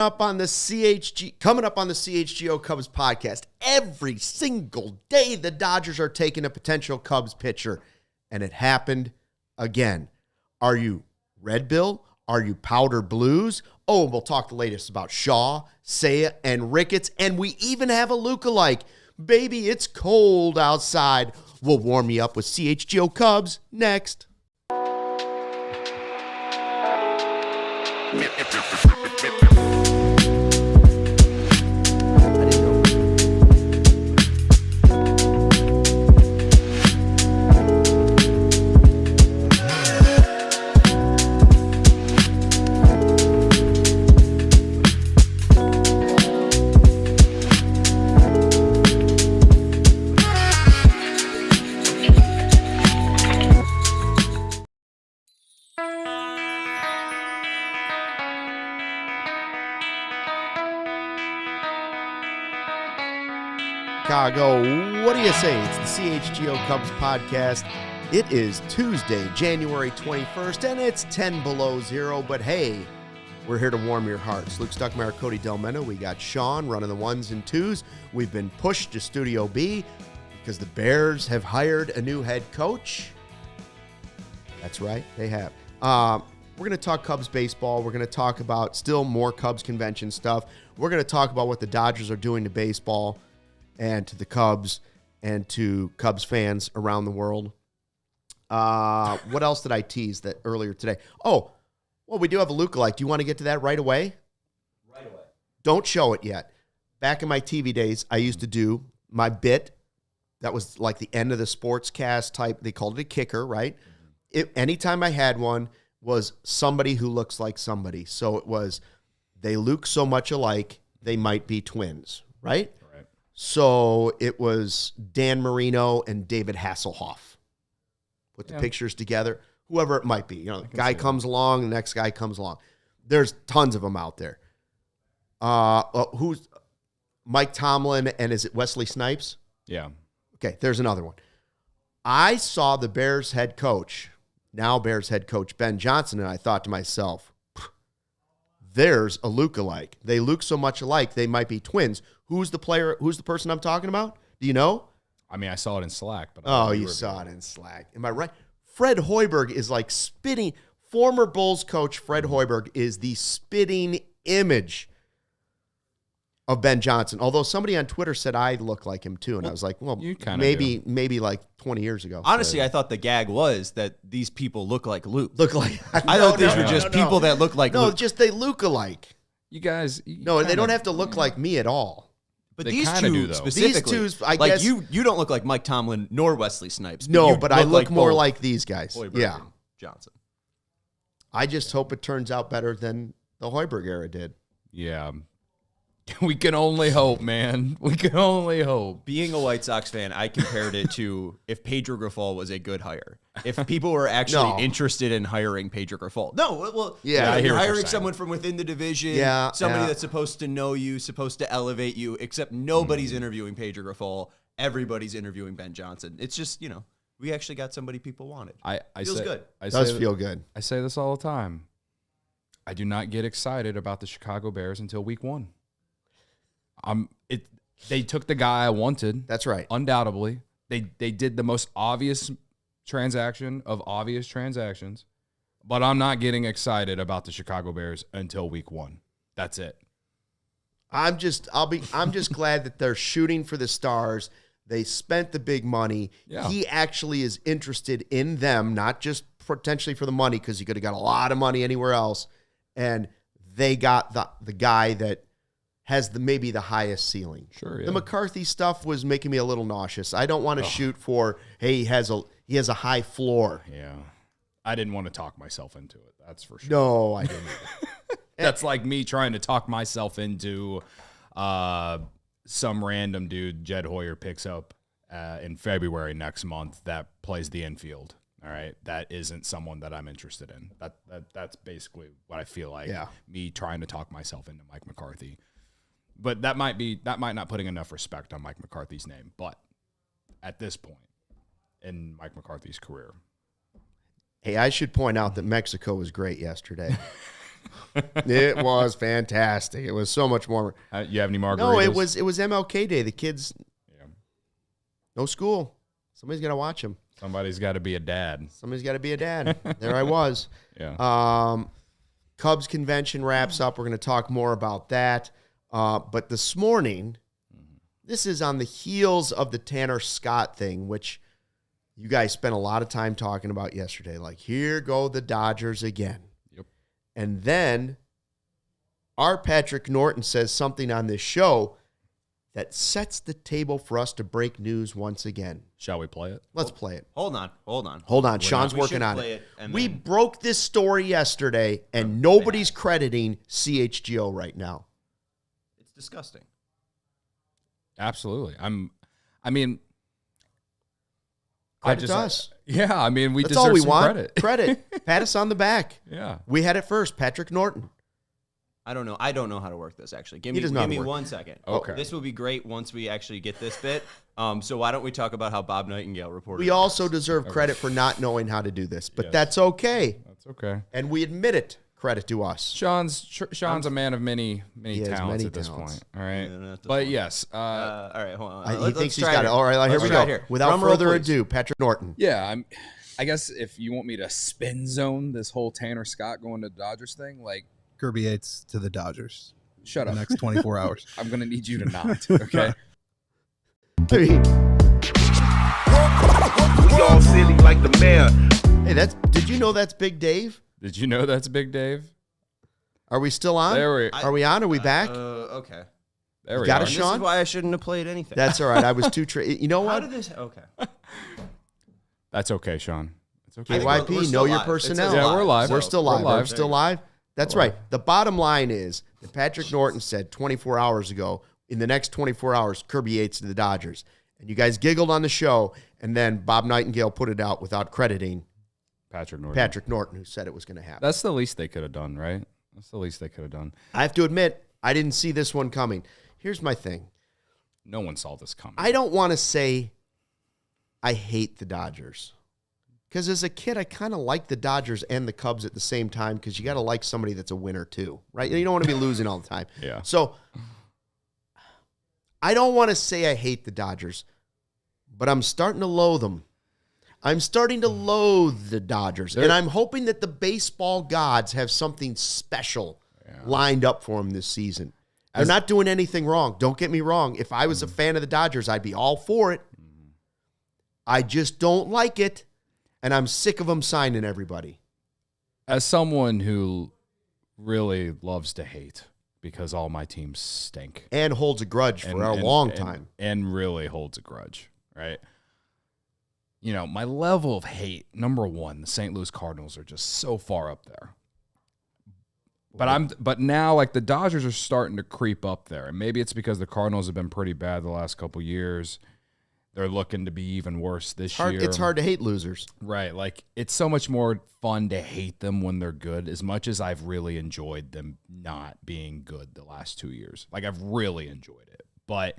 Coming up on the CHGO Cubs podcast, every single day the Dodgers are taking a potential Cubs pitcher, and it happened again. Are you Red Bill? Are you Powder Blues? Oh, we'll talk the latest about Shaw, Seiya, and Ricketts, and we even have a lookalike. Baby, it's cold outside. We'll warm you up with CHGO Cubs next. Chicago, what do you say? It's the CHGO Cubs podcast. It is Tuesday, January 21st, and it's 10 below zero, but hey, we're here to warm your hearts. Luke Stuckmeyer, Cody Delmendo. We got Sean running the ones and twos. We've been pushed to Studio B because the Bears have hired a new head coach. That's right, they have. We're going to talk Cubs baseball. We're going to talk about still more Cubs convention stuff. We're going to talk about what the Dodgers are doing to baseball and to the Cubs and to Cubs fans around the world. What else did I tease that earlier today? Oh, well, we do have a lookalike. Do you want to get to that right away? Right away. Don't show it yet. Back in my TV days, I used to do my bit. That was like the end of the sportscast type. They called it a kicker, right? Anytime I had one was somebody who looks like somebody. So it was, they look so much alike, they might be twins, right? So it was Dan Marino and David Hasselhoff. Put the pictures together, whoever it might be. You know, the guy comes along, the next guy comes along. There's tons of them out there. Who's Mike Tomlin and is it Wesley Snipes? Yeah. Okay, there's another one. I saw the Bears head coach, now Bears head coach Ben Johnson, and I thought to myself, there's a lookalike. They look so much alike, they might be twins. Who's the player? Who's the person I'm talking about? Do you know? I mean, I saw it in Slack. But you saw it in Slack. Am I right? Fred Hoiberg is like spitting. Former Bulls coach Fred Hoiberg is the spitting image of Ben Johnson. Although somebody on Twitter said I look like him too, and I was like, well, maybe like 20 years ago. Honestly, I thought the gag was that these people look like Luke. I thought these were just people that look like Luke. No, just they look alike. You guys. They don't have to look like me at all. But they these do, two though. specifically, these two, I like guess, you don't look like Mike Tomlin nor Wesley Snipes. But I look more like these guys. Hoiberg and Johnson. I just hope it turns out better than the Hoiberg era did. Yeah. We can only hope, man. We can only hope. Being a White Sox fan, I compared it to if Pedro Grifol was a good hire. If people were actually interested in hiring Pedro Grifol. No, well, you're hiring someone from within the division, somebody that's supposed to know you, supposed to elevate you, except nobody's interviewing Pedro Grifol. Everybody's interviewing Ben Johnson. It's just, we actually got somebody people wanted. Feels good. It does feel good. I say this all the time. I do not get excited about the Chicago Bears until week one. They took the guy I wanted. That's right. Undoubtedly. They did the most obvious transaction of obvious transactions, but I'm not getting excited about the Chicago Bears until week one. That's it. I'm just glad that they're shooting for the stars. They spent the big money. Yeah. He actually is interested in them, not just potentially for the money, because he could have got a lot of money anywhere else. And they got the guy that has maybe the highest ceiling. Sure, yeah. The McCarthy stuff was making me a little nauseous. I don't want to shoot for, hey, he has a high floor. Yeah. I didn't want to talk myself into it. That's for sure. No, I didn't. That's like me trying to talk myself into some random dude Jed Hoyer picks up in February next month that plays the infield. All right, that isn't someone that I'm interested in. That's basically what I feel like. Yeah. Me trying to talk myself into Mike McCarthy. But that might not putting enough respect on Mike McCarthy's name. But at this point in Mike McCarthy's career, hey, I should point out that Mexico was great yesterday. It was fantastic. It was so much more. You have any margaritas? No, it was MLK Day. The kids, no school. Somebody's got to watch them. Somebody's got to be a dad. Somebody's got to be a dad. There I was. Yeah. Cubs convention wraps up. We're going to talk more about that. But this morning, this is on the heels of the Tanner Scott thing, which you guys spent a lot of time talking about yesterday. Like, here go the Dodgers again. Yep. And then our Patrick Norton says something on this show that sets the table for us to break news once again. Shall we play it? Let's play it. Hold on. Sean's working on it. We broke this story yesterday, and nobody's crediting CHGO right now. It's disgusting. Absolutely. Credit to us. Yeah, I mean, we That's deserve all we some want. credit. Pat us on the back. Yeah. We had it first, Patrick Norton. I don't know how to work this, actually. Give He does not me work. 1 second. Okay. This will be great once we actually get this bit. So why don't we talk about how Bob Nightingale reported We also deserve credit for not knowing how to do this, but that's okay. That's okay. And we admit it. Credit to us. Sean's a man of many talents at this point. All right. But yes. all right, hold on. He thinks he's got it. All right, here we go. Without further ado, Patrick Norton. Yeah, I guess if you want me to spin zone this whole Tanner Scott going to the Dodgers thing, like Kirby Yates to the Dodgers. Shut up. The next 24 hours. I'm going to need you to not, okay? I mean, We all silly like the mayor. hey, did you know that's Big Dave? Did you know that's Big Dave? Are we still on? Are we on? Are we back? Okay. There we Got are. it, This Sean? is why I shouldn't have played anything. That's all right. I was too you know How what? did this? Okay. That's okay, Sean. It's okay. I think we're KYP, still know your live. personnel. Yeah, we're live. We're still live. We're live. We're still live. That's right. The bottom line is that Patrick Norton said 24 hours ago, in the next 24 hours, Kirby Yates to the Dodgers. And you guys giggled on the show, and then Bob Nightingale put it out without crediting Patrick Norton, who said it was going to happen. That's the least they could have done, right? That's the least they could have done. I have to admit, I didn't see this one coming. Here's my thing. No one saw this coming. I don't want to say I hate the Dodgers. Because as a kid, I kind of like the Dodgers and the Cubs at the same time because you got to like somebody that's a winner too, right? You don't want to be losing all the time. Yeah. So I don't want to say I hate the Dodgers, but I'm starting to loathe them. I'm starting to loathe the Dodgers, and I'm hoping that the baseball gods have something special lined up for them this season. They're not doing anything wrong. Don't get me wrong. If I was a fan of the Dodgers, I'd be all for it. I just don't like it, and I'm sick of them signing everybody. As someone who really loves to hate because all my teams stink. And holds a grudge for a long time. And really holds a grudge, right? You know, my level of hate, number one, the St. Louis Cardinals are just so far up there. But now, like, the Dodgers are starting to creep up there. And maybe it's because the Cardinals have been pretty bad the last couple years. They're looking to be even worse this year. It's hard to hate losers. Right. Like, it's so much more fun to hate them when they're good, as much as I've really enjoyed them not being good the last 2 years. Like, I've really enjoyed it. But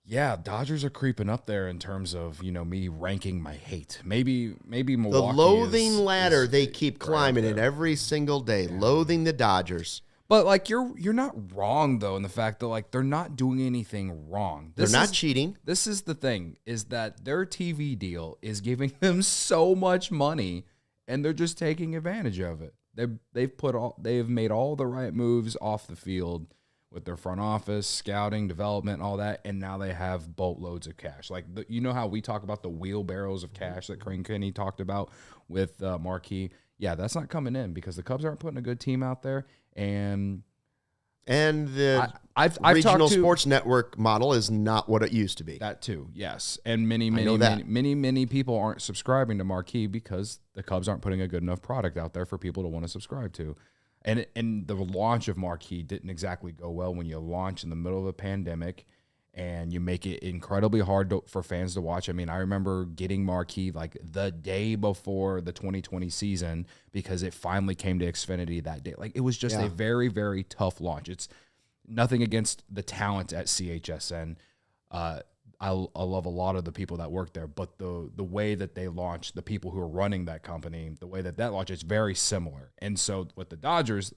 yeah, Dodgers are creeping up there in terms of, you know, me ranking my hate. Maybe Milwaukee. The loathing ladder, they keep climbing it every single day. Yeah. Loathing the Dodgers. But, like, you're not wrong, though, in the fact that, like, they're not doing anything wrong. They're not cheating. This is the thing, is that their TV deal is giving them so much money, and they're just taking advantage of it. They've made all the right moves off the field with their front office, scouting, development, all that, and now they have boatloads of cash. Like, you know how we talk about the wheelbarrows of cash that Crane Kenny talked about with Marquee? Yeah, that's not coming in because the Cubs aren't putting a good team out there. And the I've regional sports network model is not what it used to be. That too, yes. And many people aren't subscribing to Marquee because the Cubs aren't putting a good enough product out there for people to want to subscribe to. And the launch of Marquee didn't exactly go well when you launch in the middle of a pandemic and you make it incredibly hard for fans to watch. I mean, I remember getting Marquee like the day before the 2020 season because it finally came to Xfinity that day. Like, it was just a very, very tough launch. It's nothing against the talent at CHSN. I love a lot of the people that work there, but the way that they launch, the people who are running that company, the way that launches, is very similar. And so with the Dodgers,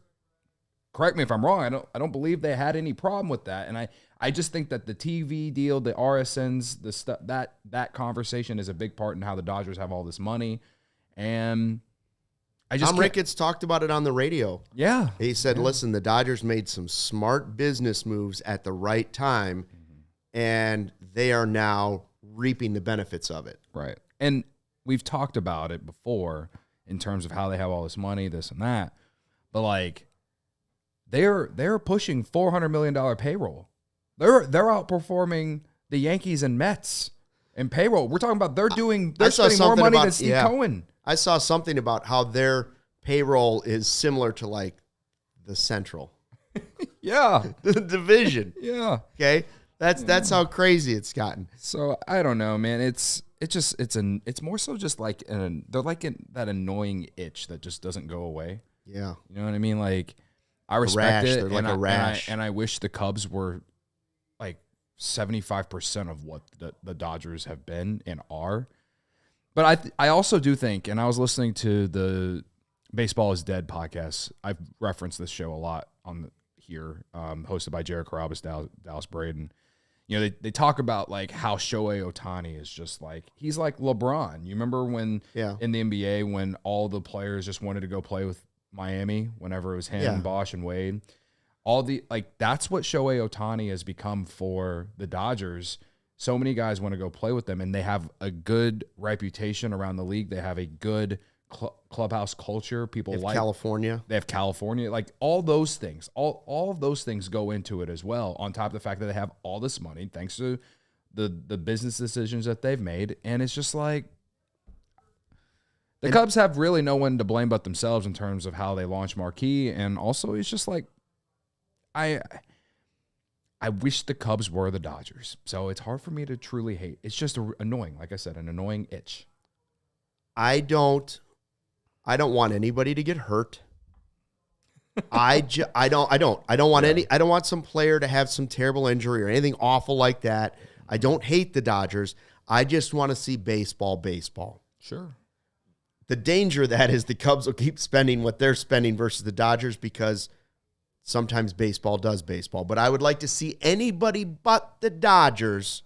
correct me if I'm wrong, I don't believe they had any problem with that. And I just think that the TV deal, the RSNs, the stuff, that conversation is a big part in how the Dodgers have all this money. And Tom Ricketts talked about it on the radio. Yeah. He said, listen, the Dodgers made some smart business moves at the right time, and they are now reaping the benefits of it. Right. And we've talked about it before in terms of how they have all this money, this and that. But, like, they're pushing $400 million payroll. They're outperforming the Yankees and Mets in payroll. We're talking about they're spending more money than Steve Cohen. I saw something about how their payroll is similar to, like, the Central. Yeah. The division. Yeah. Okay? That's how crazy it's gotten. So, I don't know, man. It's more so just like they're like that annoying itch that just doesn't go away. Yeah. You know what I mean? Like, I respect it. They're like a rash. And I wish the Cubs were like 75% of what the Dodgers have been and are. But I also do think, and I was listening to the Baseball is Dead podcast. I've referenced this show a lot on here, hosted by Jared Carrabis, Dallas Braden. You know, they talk about like how Shohei Ohtani is just like, he's like LeBron. You remember when in the NBA when all the players just wanted to go play with Miami whenever it was him, Bosch, and Wade? That's what Shohei Ohtani has become for the Dodgers. So many guys want to go play with them, and they have a good reputation around the league. They have a good clubhouse culture. People like California. They have California. Like all those things, all of those things go into it as well. On top of the fact that they have all this money, thanks to the business decisions that they've made, and it's just like the Cubs have really no one to blame but themselves in terms of how they launch marquee, and also it's just like I wish the Cubs were the Dodgers. So it's hard for me to truly hate. It's just annoying. Like I said, an annoying itch. I don't want anybody to get hurt. I don't want some player to have some terrible injury or anything awful like that. I don't hate the Dodgers. I just want to see baseball. Sure. The danger of that is the Cubs will keep spending what they're spending versus the Dodgers because sometimes baseball does baseball. But I would like to see anybody but the Dodgers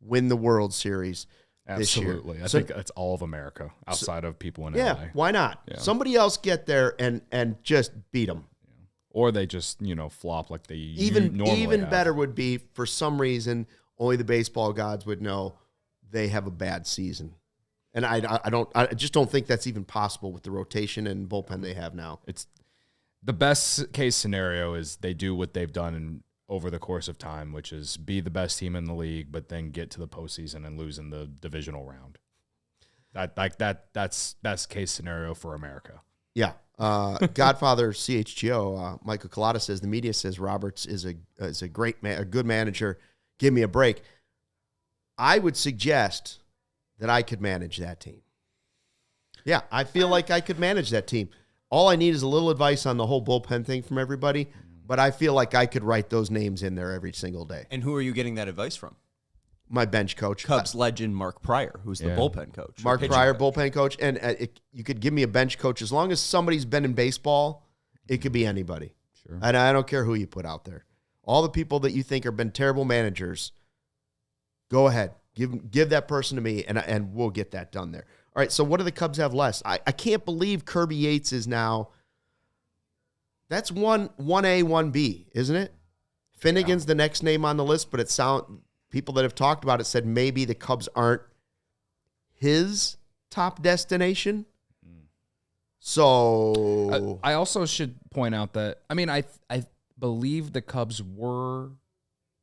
win the World Series this year. Absolutely. I think that's all of America outside of people in LA. Yeah, why not? Yeah. Somebody else get there and just beat them. Yeah. Or they just, flop like they normally Even have. better would be, for some reason, only the baseball gods would know they have a bad season. And I just don't think that's even possible with the rotation and bullpen they have now. It's the best case scenario is they do what they've done over the course of time, which is be the best team in the league, but then get to the postseason and lose in the divisional round. That's best case scenario for America. Yeah. Godfather CHGO, Michael Collada says, the media says Roberts is a great man, a good manager. Give me a break. I would suggest that I could manage that team. Yeah, I feel like I could manage that team. All I need is a little advice on the whole bullpen thing from everybody, but I feel like I could write those names in there every single day. And who are you getting that advice from? My bench coach. Cubs legend Mark Pryor, who's the bullpen coach. Mark Pryor, bullpen coach. And you could give me a bench coach. As long as somebody's been in baseball, it could be anybody. Sure. And I don't care who you put out there. All the people that you think have been terrible managers, go ahead. Give that person to me, and we'll get that done there. All right, so what do the Cubs have less? I can't believe Kirby Yates is now – that's 1A, 1B, isn't it? Finnegan's the next name on the list, but people that have talked about it said maybe the Cubs aren't his top destination. So I also should point out that – I believe the Cubs were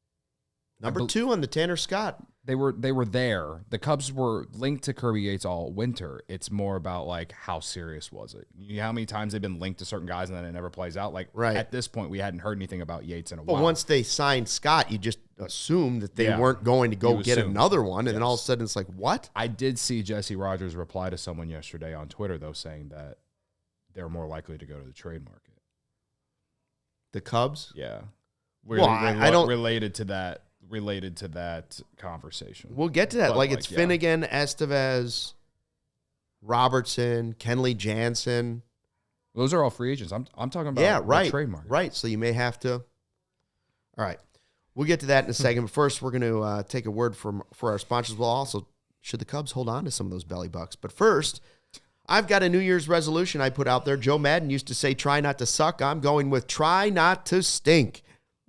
– number 2 on the Tanner Scott. They were there. The Cubs were linked to Kirby Yates all winter. It's more about like how serious was it? You know how many times they've been linked to certain guys and then it never plays out? Like at this point, we hadn't heard anything about Yates in a while. But once they signed Scott, you just assumed that they weren't going to go get another one, and then all of a sudden it's like, what? I did see Jesse Rogers reply to someone yesterday on Twitter though, saying that they're more likely to go to the trade market. The Cubs? Yeah. I don't related to that related to that conversation. We'll get to that. It's Finnegan, Estevez, Robertson, Kenley Jansen. Those are all free agents. I'm talking about the trademark. Right. So you may have to. All right. We'll get to that in a second. But first, we're going to take a word for our sponsors. We'll also, should the Cubs hold on to some of those belly bucks? But first, I've got a New Year's resolution I put out there. Joe Madden used to say, try not to suck. I'm going with try not to stink.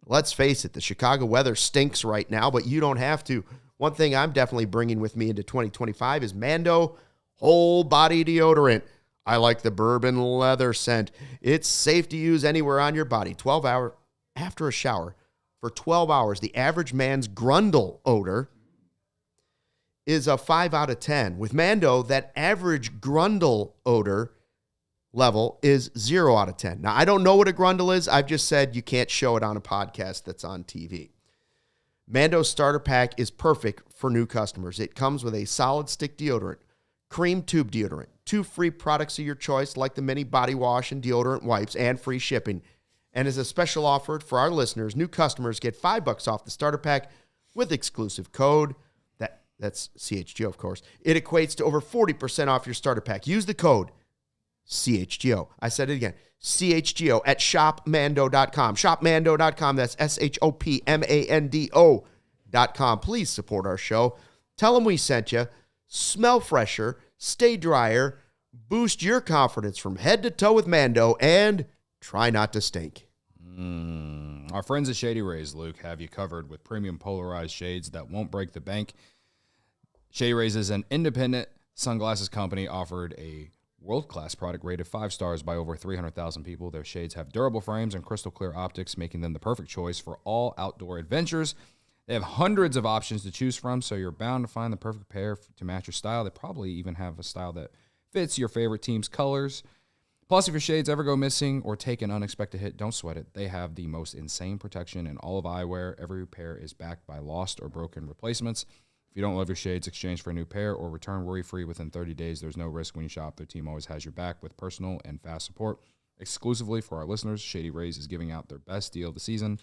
Let's face it, the Chicago weather stinks right now, but you don't have to. One thing I'm definitely bringing with me into 2025 is Mando whole body deodorant. I like the bourbon leather scent. It's safe to use anywhere on your body. 12 hours after a shower. For 12 hours, the average man's grundle odor is a 5 out of 10. With Mando, that average grundle odor level is 0 out of 10. Now, I don't know what a grundle is. I've just said you can't show it on a podcast that's on TV. Mando's starter pack is perfect for new customers. It comes with a solid stick deodorant, cream tube deodorant, 2 free products of your choice like the mini body wash and deodorant wipes, and free shipping. And as a special offer for our listeners, new customers get $5 off the starter pack with exclusive code. That's CHGO, of course. It equates to over 40% off your starter pack. Use the code CHGO. I said it again. CHGO at shopmando.com. Shopmando.com. That's SHOPMANDO.com. Please support our show. Tell them we sent you. Smell fresher. Stay drier. Boost your confidence from head to toe with Mando. And try not to stink. Our friends at Shady Rays, Luke, have you covered with premium polarized shades that won't break the bank. Shady Rays is an independent sunglasses company offered a world-class product rated 5 stars by over 300,000 people. Their shades have durable frames and crystal clear optics, making them the perfect choice for all outdoor adventures. They have hundreds of options to choose from, so you're bound to find the perfect pair to match your style. They probably even have a style that fits your favorite team's colors. Plus, if your shades ever go missing or take an unexpected hit, don't sweat it. They have the most insane protection in all of eyewear. Every pair is backed by lost or broken replacements. If you don't love your shades, exchange for a new pair or return worry-free within 30 days. There's no risk when you shop. Their team always has your back with personal and fast support. Exclusively for our listeners, Shady Rays is giving out their best deal of the season.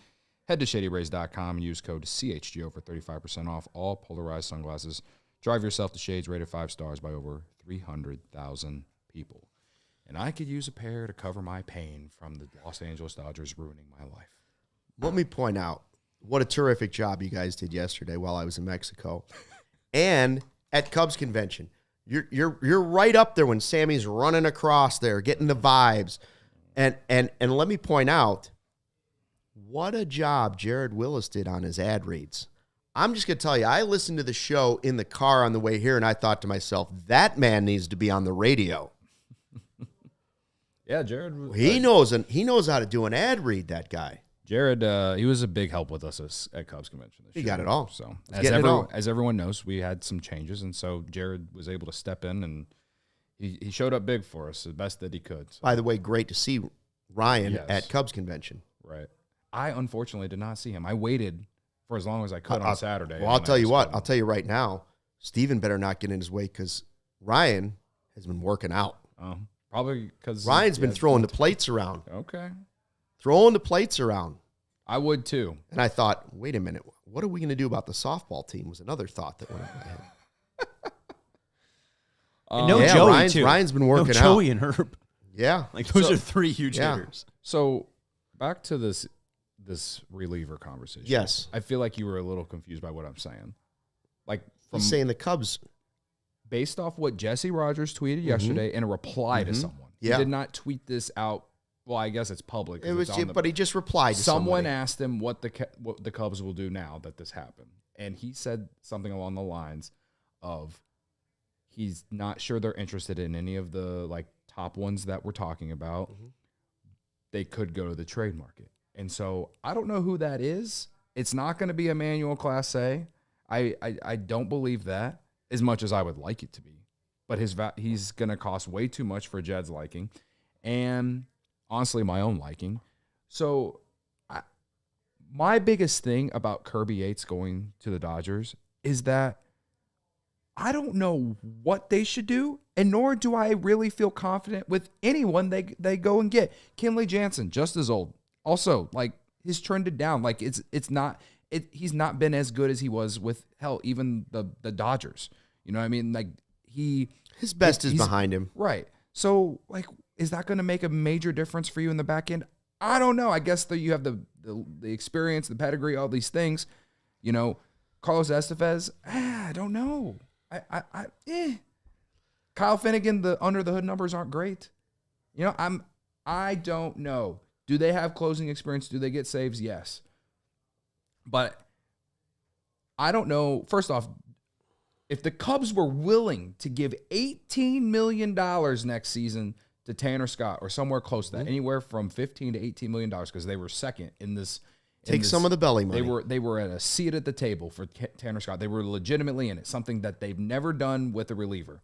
Head to shadyrays.com and use code CHGO for 35% off all polarized sunglasses. Drive yourself to shades rated 5 stars by over 300,000 people. And I could use a pair to cover my pain from the Los Angeles Dodgers ruining my life. Let me point out what a terrific job you guys did yesterday while I was in Mexico. And at Cubs convention. You're right up there when Sammy's running across there, getting the vibes. And let me point out what a job Jared Willis did on his ad reads. I'm just going to tell you, I listened to the show in the car on the way here, and I thought to myself, that man needs to be on the radio. Yeah, Jared. He knows how to do an ad read, that guy. Jared, he was a big help with us at Cubs Convention this year. He got it all. So as everyone knows, we had some changes, and so Jared was able to step in, and he showed up big for us, the best that he could. So. By the way, great to see Ryan at Cubs Convention. Right. I unfortunately did not see him. I waited for as long as I could on Saturday. Well, I'll tell you what. I'll tell you right now, Steven better not get in his way because Ryan has been working out. Probably because Ryan's been throwing the plates around. Okay. Throwing the plates around. I would too. And I thought, wait a minute, what are we going to do about the softball team was another thought that went in my head. And Joey, too. Ryan's been working out. Joey and Herb. Yeah. Those are 3 huge hitters. So back to this reliever conversation. Yes. I feel like you were a little confused by what I'm saying. He's saying the Cubs. Based off what Jesse Rogers tweeted yesterday in a reply to someone. Yeah. He did not tweet this out. Well, I guess it's public. But he just replied to someone asked him what the Cubs will do now that this happened. And he said something along the lines of he's not sure they're interested in any of the top ones that we're talking about. Mm-hmm. They could go to the trade market. And so I don't know who that is. It's not going to be Emmanuel Class A. I don't believe that as much as I would like it to be. But he's going to cost way too much for Jed's liking. And honestly, my own liking. So my biggest thing about Kirby Yates going to the Dodgers is that I don't know what they should do, and nor do I really feel confident with anyone they go and get. Kenley Jansen, just as old. Also, he's trended down. It's not he's not been as good as he was with, hell, even the Dodgers. You know what I mean? Like, his best is behind him. Right. So, like, is that going to make a major difference for you in the back end? I don't know. I guess that you have the experience, the pedigree, all these things. You know, Carlos Estevez, I don't know. Kyle Finnegan, the under the hood numbers aren't great. You know, I don't know. Do they have closing experience? Do they get saves? Yes. But I don't know. First off, if the Cubs were willing to give $18 million next season to Tanner Scott, or somewhere close to that, anywhere from $15 to $18 million, because they were second in this. Take some of the belly money. They were at a seat at the table for Tanner Scott. They were legitimately in it, something that they've never done with a reliever.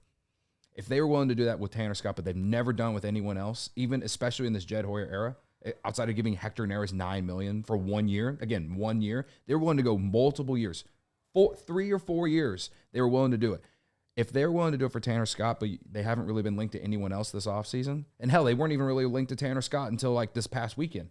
If they were willing to do that with Tanner Scott, but they've never done with anyone else, even especially in this Jed Hoyer era, outside of giving Hector Neris $9 million for 1 year, again, 1 year, they were willing to go multiple years, 3 or 4 years. They were willing to do it. If they're willing to do it for Tanner Scott, but they haven't really been linked to anyone else this offseason, and hell, they weren't even really linked to Tanner Scott until like this past weekend.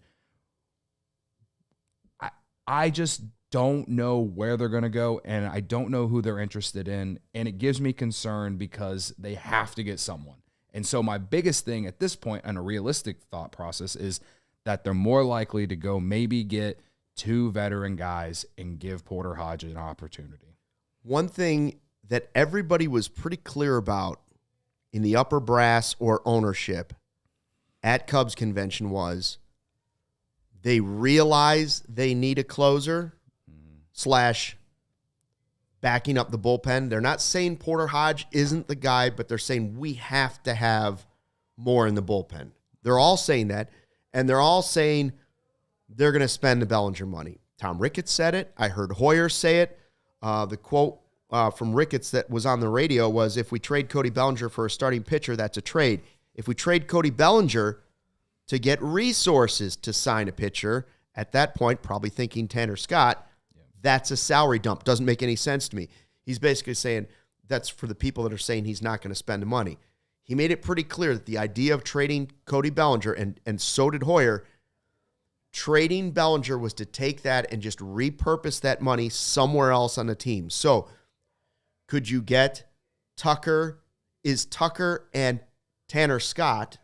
I just don't know where they're going to go, and I don't know who they're interested in, and it gives me concern because they have to get someone. And so my biggest thing at this point on a realistic thought process is that they're more likely to go maybe get 2 veteran guys and give Porter Hodge an opportunity. One thing that everybody was pretty clear about in the upper brass or ownership at Cubs convention was they realize they need a closer / backing up the bullpen. They're not saying Porter Hodge isn't the guy, but they're saying we have to have more in the bullpen. They're all saying that, and they're all saying they're going to spend the Bellinger money. Tom Ricketts said it. I heard Hoyer say it. The quote from Ricketts that was on the radio was, if we trade Cody Bellinger for a starting pitcher, that's a trade. If we trade Cody Bellinger to get resources to sign a pitcher, at that point, probably thinking Tanner Scott, that's a salary dump. Doesn't make any sense to me. He's basically saying that's for the people that are saying he's not going to spend the money. He made it pretty clear that the idea of trading Cody Bellinger, and so did Hoyer, trading Bellinger was to take that and just repurpose that money somewhere else on the team. So could you get Tucker? Is Tucker and Tanner Scott,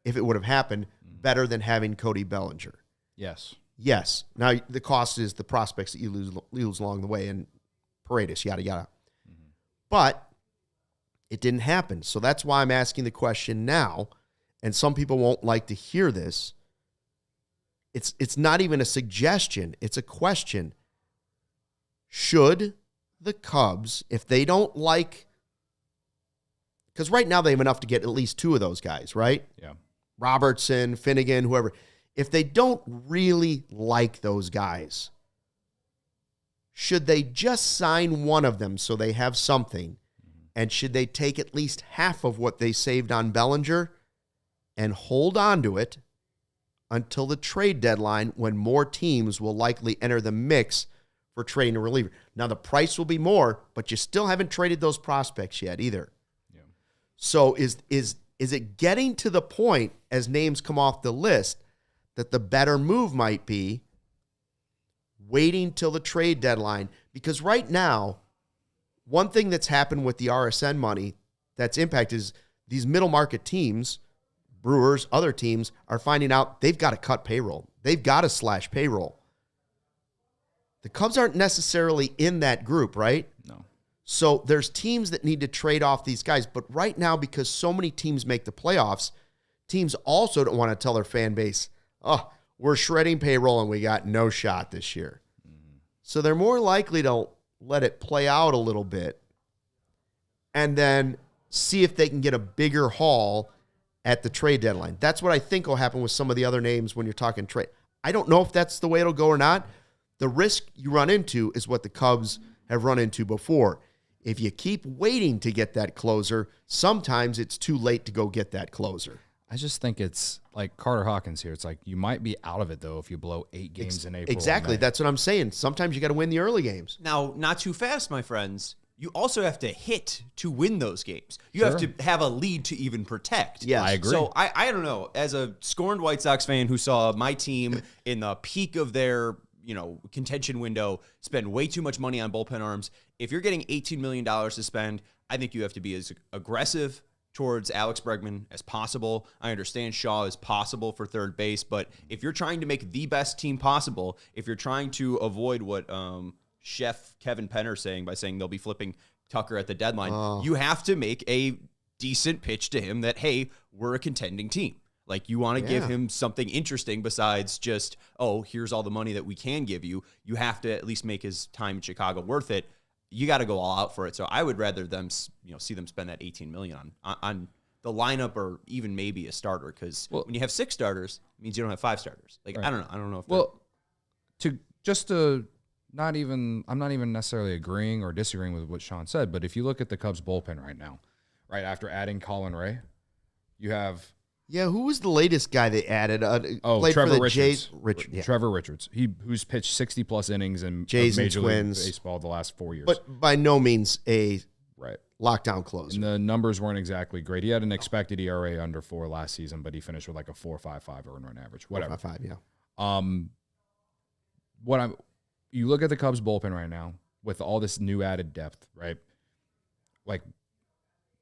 if it would have happened, better than having Cody Bellinger? Yes. Yes. Now, the cost is the prospects that you lose along the way, and Paredes, yada, yada. Mm-hmm. But it didn't happen. So that's why I'm asking the question now, and some people won't like to hear this. It's not even a suggestion. It's a question. Should the Cubs, if they don't like, because right now they have enough to get at least 2 of those guys, right? Yeah. Robertson, Finnegan, whoever. If they don't really like those guys, should they just sign one of them so they have something? And should they take at least half of what they saved on Bellinger and hold on to it until the trade deadline, when more teams will likely enter the mix for trading a reliever? Now, the price will be more, but you still haven't traded those prospects yet either. Yeah. So is it getting to the point, as names come off the list, that the better move might be waiting till the trade deadline? Because right now, one thing that's happened with the RSN money that's impacted is these middle market teams, Brewers, other teams, are finding out they've got to cut payroll. They've got to slash payroll. The Cubs aren't necessarily in that group, right? No. So there's teams that need to trade off these guys. But right now, because so many teams make the playoffs, teams also don't want to tell their fan base, oh, we're shredding payroll and we got no shot this year. Mm-hmm. So they're more likely to let it play out a little bit and then see if they can get a bigger haul at the trade deadline. That's what I think will happen with some of the other names when you're talking trade. I don't know if that's the way it'll go or not. The risk you run into is what the Cubs have run into before. If you keep waiting to get that closer, sometimes it's too late to go get that closer. I just think it's like Carter Hawkins here. It's like you might be out of it, though, if you blow 8 games in April. Exactly. That's what I'm saying. Sometimes you got to win the early games. Now, not too fast, my friends. You also have to hit to win those games. You have to have a lead to even protect. Yes. I agree. So I don't know. As a scorned White Sox fan who saw my team in the peak of their contention window, spend way too much money on bullpen arms. If you're getting $18 million to spend, I think you have to be as aggressive towards Alex Bregman as possible. I understand Shaw is possible for third base, but if you're trying to make the best team possible, if you're trying to avoid what Chef Kevin Penner saying by saying they'll be flipping Tucker at the deadline, you have to make a decent pitch to him that, hey, we're a contending team. Like, you want to give him something interesting besides just, here's all the money that we can give you. You have to at least make his time in Chicago worth it. You got to go all out for it. So I would rather them, see them spend that $18 million on the lineup or even maybe a starter. Because when you have 6 starters, it means you don't have 5 starters. Like, right. I don't know if I'm not even necessarily agreeing or disagreeing with what Sean said, but if you look at the Cubs bullpen right now, right after adding Colin Ray, you have. Yeah, who was the latest guy they added? Trevor Richards. Yeah. Trevor Richards. Who's pitched 60-plus innings in Jays Major and Twins. League Baseball the last 4 years. But by no means a lockdown closer. And the numbers weren't exactly great. He had an expected ERA under 4 last season, but he finished with like a 4.55 earned run average. Whatever. 4.55, yeah. You look at the Cubs bullpen right now with all this new added depth, right? Like,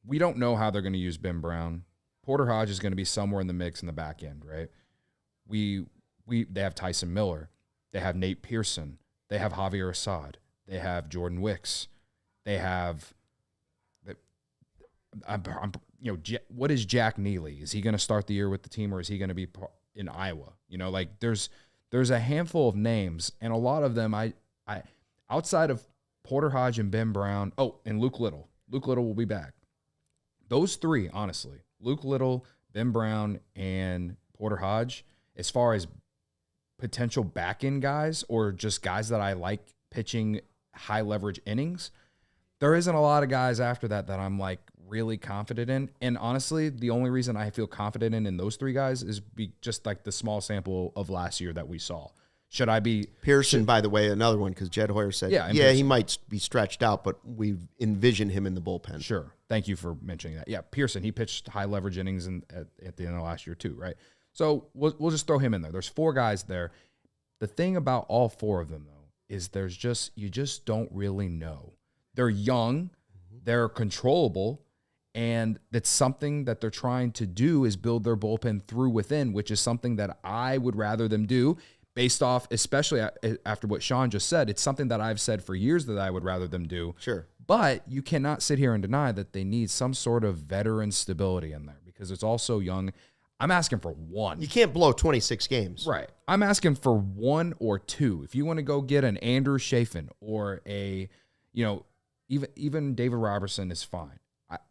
we don't know how they're going to use Ben Brown. Porter Hodge is going to be somewhere in the mix in the back end, right? They have Tyson Miller, they have Nate Pearson, they have Javier Assad, they have Jordan Wicks, they have, what is Jack Neely? Is he going to start the year with the team, or is he going to be in Iowa? There's a handful of names, and a lot of them I outside of Porter Hodge and Ben Brown. And Luke Little. Luke Little will be back. Those 3, honestly. Luke Little, Ben Brown, and Porter Hodge, as far as potential back-end guys or just guys that I like pitching high-leverage innings, there isn't a lot of guys after that I'm, like, really confident in. And honestly, the only reason I feel confident in those 3 guys is just, like, the small sample of last year that we saw. Should I be... Pearson, by the way, another one, because Jed Hoyer said, he might be stretched out, but we envision him in the bullpen. Sure. Thank you for mentioning that. Yeah, Pearson, he pitched high-leverage innings at the end of last year too, right? So we'll just throw him in there. There's 4 guys there. The thing about all 4 of them, though, is you just don't really know. They're young, they're controllable, and that's something that they're trying to do is build their bullpen through within, which is something that I would rather them do. Based off, especially after what Sean just said, it's something that I've said for years that I would rather them do. Sure. But you cannot sit here and deny that they need some sort of veteran stability in there because it's all so young. I'm asking for 1. You can't blow 26 games. Right. I'm asking for 1 or 2. If you want to go get an Andrew Chafin or even David Robertson is fine.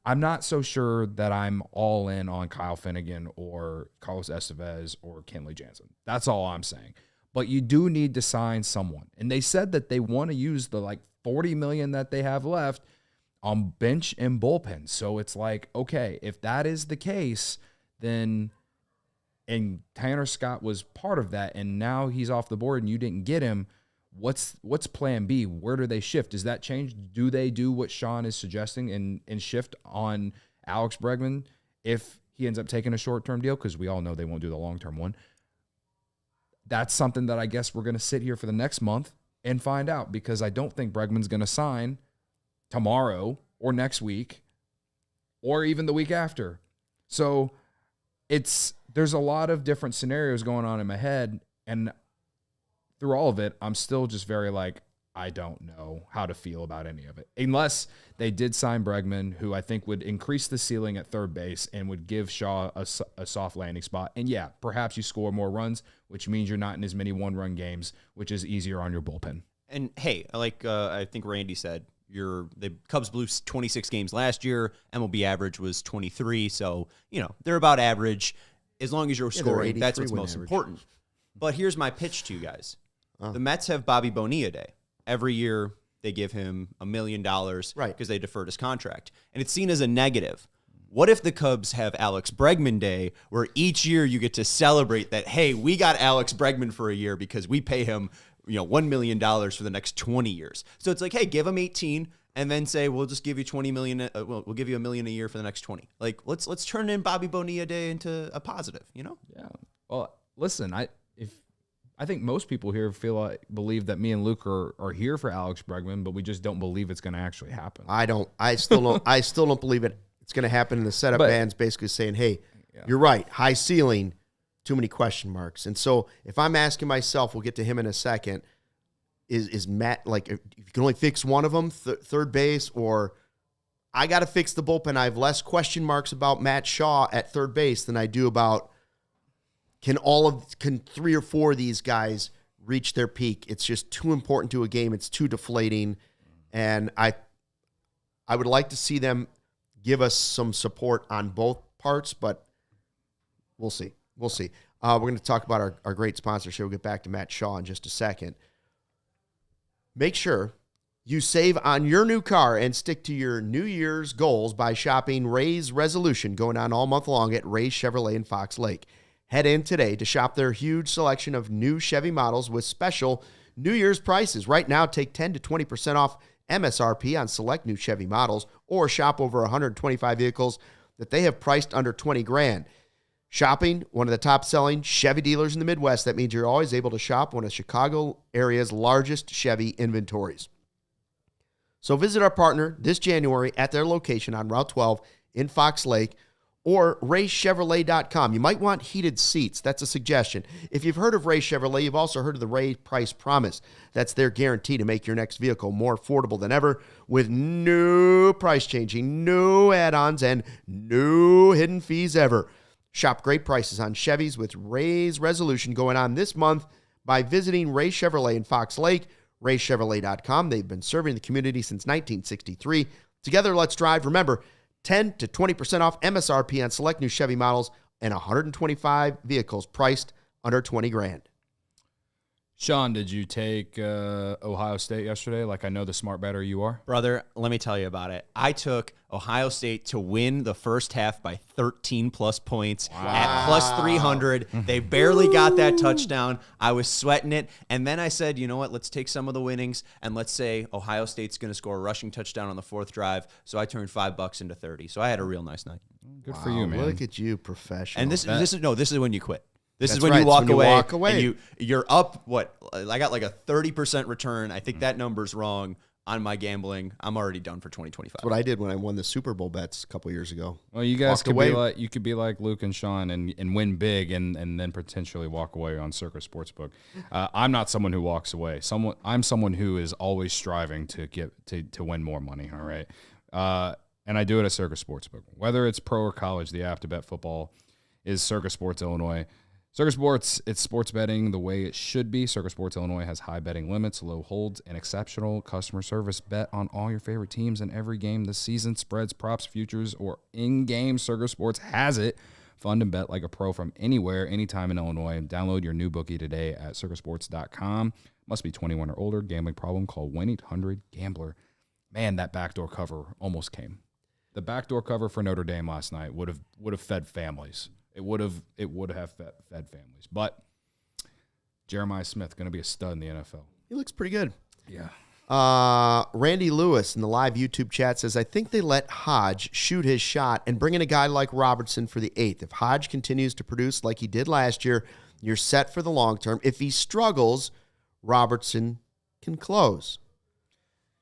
I'm not so sure that I'm all in on Kyle Finnegan or Carlos Estevez or Kenley Jansen. That's all I'm saying. But you do need to sign someone. And they said that they want to use the $40 million that they have left on bench and bullpen. So it's like, okay, if that is the case, then, and Tanner Scott was part of that, and now he's off the board and you didn't get him, what's plan B? Where do they shift? Does that change? Do they do what Sean is suggesting and shift on Alex Bregman if he ends up taking a short-term deal? Because we all know they won't do the long-term one. That's something that I guess we're going to sit here for the next month and find out, because I don't think Bregman's going to sign tomorrow or next week or even the week after. So there's a lot of different scenarios going on in my head, and through all of it, I'm still just very I don't know how to feel about any of it. Unless they did sign Bregman, who I think would increase the ceiling at third base and would give Shaw a soft landing spot. And yeah, perhaps you score more runs, which means you're not in as many one-run games, which is easier on your bullpen. And hey, I think Randy said, the Cubs blew 26 games last year. MLB average was 23. So, they're about average. As long as you're scoring, that's what's most important. But here's my pitch to you guys. The Mets have Bobby Bonilla Day. Every year, they give him $1 million because they deferred his contract. And it's seen as a negative. What if the Cubs have Alex Bregman Day, where each year you get to celebrate that, hey, we got Alex Bregman for a year because we pay him $1 million for the next 20 years. So it's like, hey, give him 18 and then say, we'll just give you $20 million. We'll give you $1 million a year for the next 20. Let's turn in Bobby Bonilla Day into a positive, Yeah. Well, listen, I think most people here believe that me and Luke are here for Alex Bregman, but we just don't believe it's going to actually happen. I still don't believe it's going to happen. And the setup man's basically saying, hey, you're right. High ceiling, too many question marks. And so if I'm asking myself, we'll get to him in a second, is Matt, like, if you can only fix one of them, third base, or I got to fix the bullpen. I have less question marks about Matt Shaw at third base than I do about can 3 or 4 of these guys reach their peak. It's just too important to a game. It's too deflating. And I would like to see them give us some support on both parts, but we'll see. We're going to talk about our great sponsor show. We'll get back to Matt Shaw in just a second. Make sure you save on your new car and stick to your New Year's goals by shopping Ray's Resolution, going on all month long at Ray's Chevrolet in Fox Lake. Head in today to shop their huge selection of new Chevy models with special New Year's prices. Right now, take 10 to 20% off MSRP on select new Chevy models, or shop over 125 vehicles that they have priced under $20,000. Shopping one of the top-selling Chevy dealers in the Midwest, that means you're always able to shop one of Chicago area's largest Chevy inventories. So visit our partner this January at their location on Route 12 in Fox Lake, or RayChevrolet.com. You might want heated seats. That's a suggestion. If you've heard of Ray Chevrolet, you've also heard of the Ray Price Promise. That's their guarantee to make your next vehicle more affordable than ever, with no price changing, no add-ons, and no hidden fees ever. Shop great prices on Chevys with Ray's Resolution going on this month by visiting Ray Chevrolet in Fox Lake, RayChevrolet.com. They've been serving the community since 1963. Together, let's drive. Remember, 10 to 20% off MSRP on select new Chevy models and 125 vehicles priced under $20,000. Sean, did you take Ohio State yesterday? Like, I know the smart bettor you are. Brother, let me tell you about it. I took Ohio State to win the first half by 13-plus points at plus 300. They barely got that touchdown. I was sweating it. And then I said, you know what, let's take some of the winnings, and let's say Ohio State's going to score a rushing touchdown on the 4th drive. So I turned $5 into 30. So I had a real nice night. Good for you, man. Look at you, professional. And this is when you quit. This is when you walk away. And you're up, what? I got like a 30% return. I think that number's wrong on my gambling. I'm already done for 2025. That's what I did when I won the Super Bowl bets a couple years ago. Well, you guys could be like Luke and Sean and win big and then potentially walk away on Circus Sportsbook. I'm not someone who walks away. I'm someone who is always striving to win more money, all right? And I do it at Circus Sportsbook. Whether it's pro or college, the app to bet football is Circus Sports Illinois. Circus Sports, it's sports betting the way it should be. Circus Sports Illinois has high betting limits, low holds, and exceptional customer service. Bet on all your favorite teams in every game this season. Spreads, props, futures, or in-game. Circus Sports has it. Fund and bet like a pro from anywhere, anytime in Illinois. Download your new bookie today at circusports.com. Must be 21 or older. Gambling problem? Call 1-800-GAMBLER. Man, that backdoor cover almost came. The backdoor cover for Notre Dame last night would have fed families. It would have fed families. But Jeremiah Smith going to be a stud in the NFL. He looks pretty good. Yeah. Randy Lewis in the live YouTube chat says, I think they let Hodge shoot his shot and bring in a guy like Robertson for the 8th. If Hodge continues to produce like he did last year, you're set for the long term. If he struggles, Robertson can close.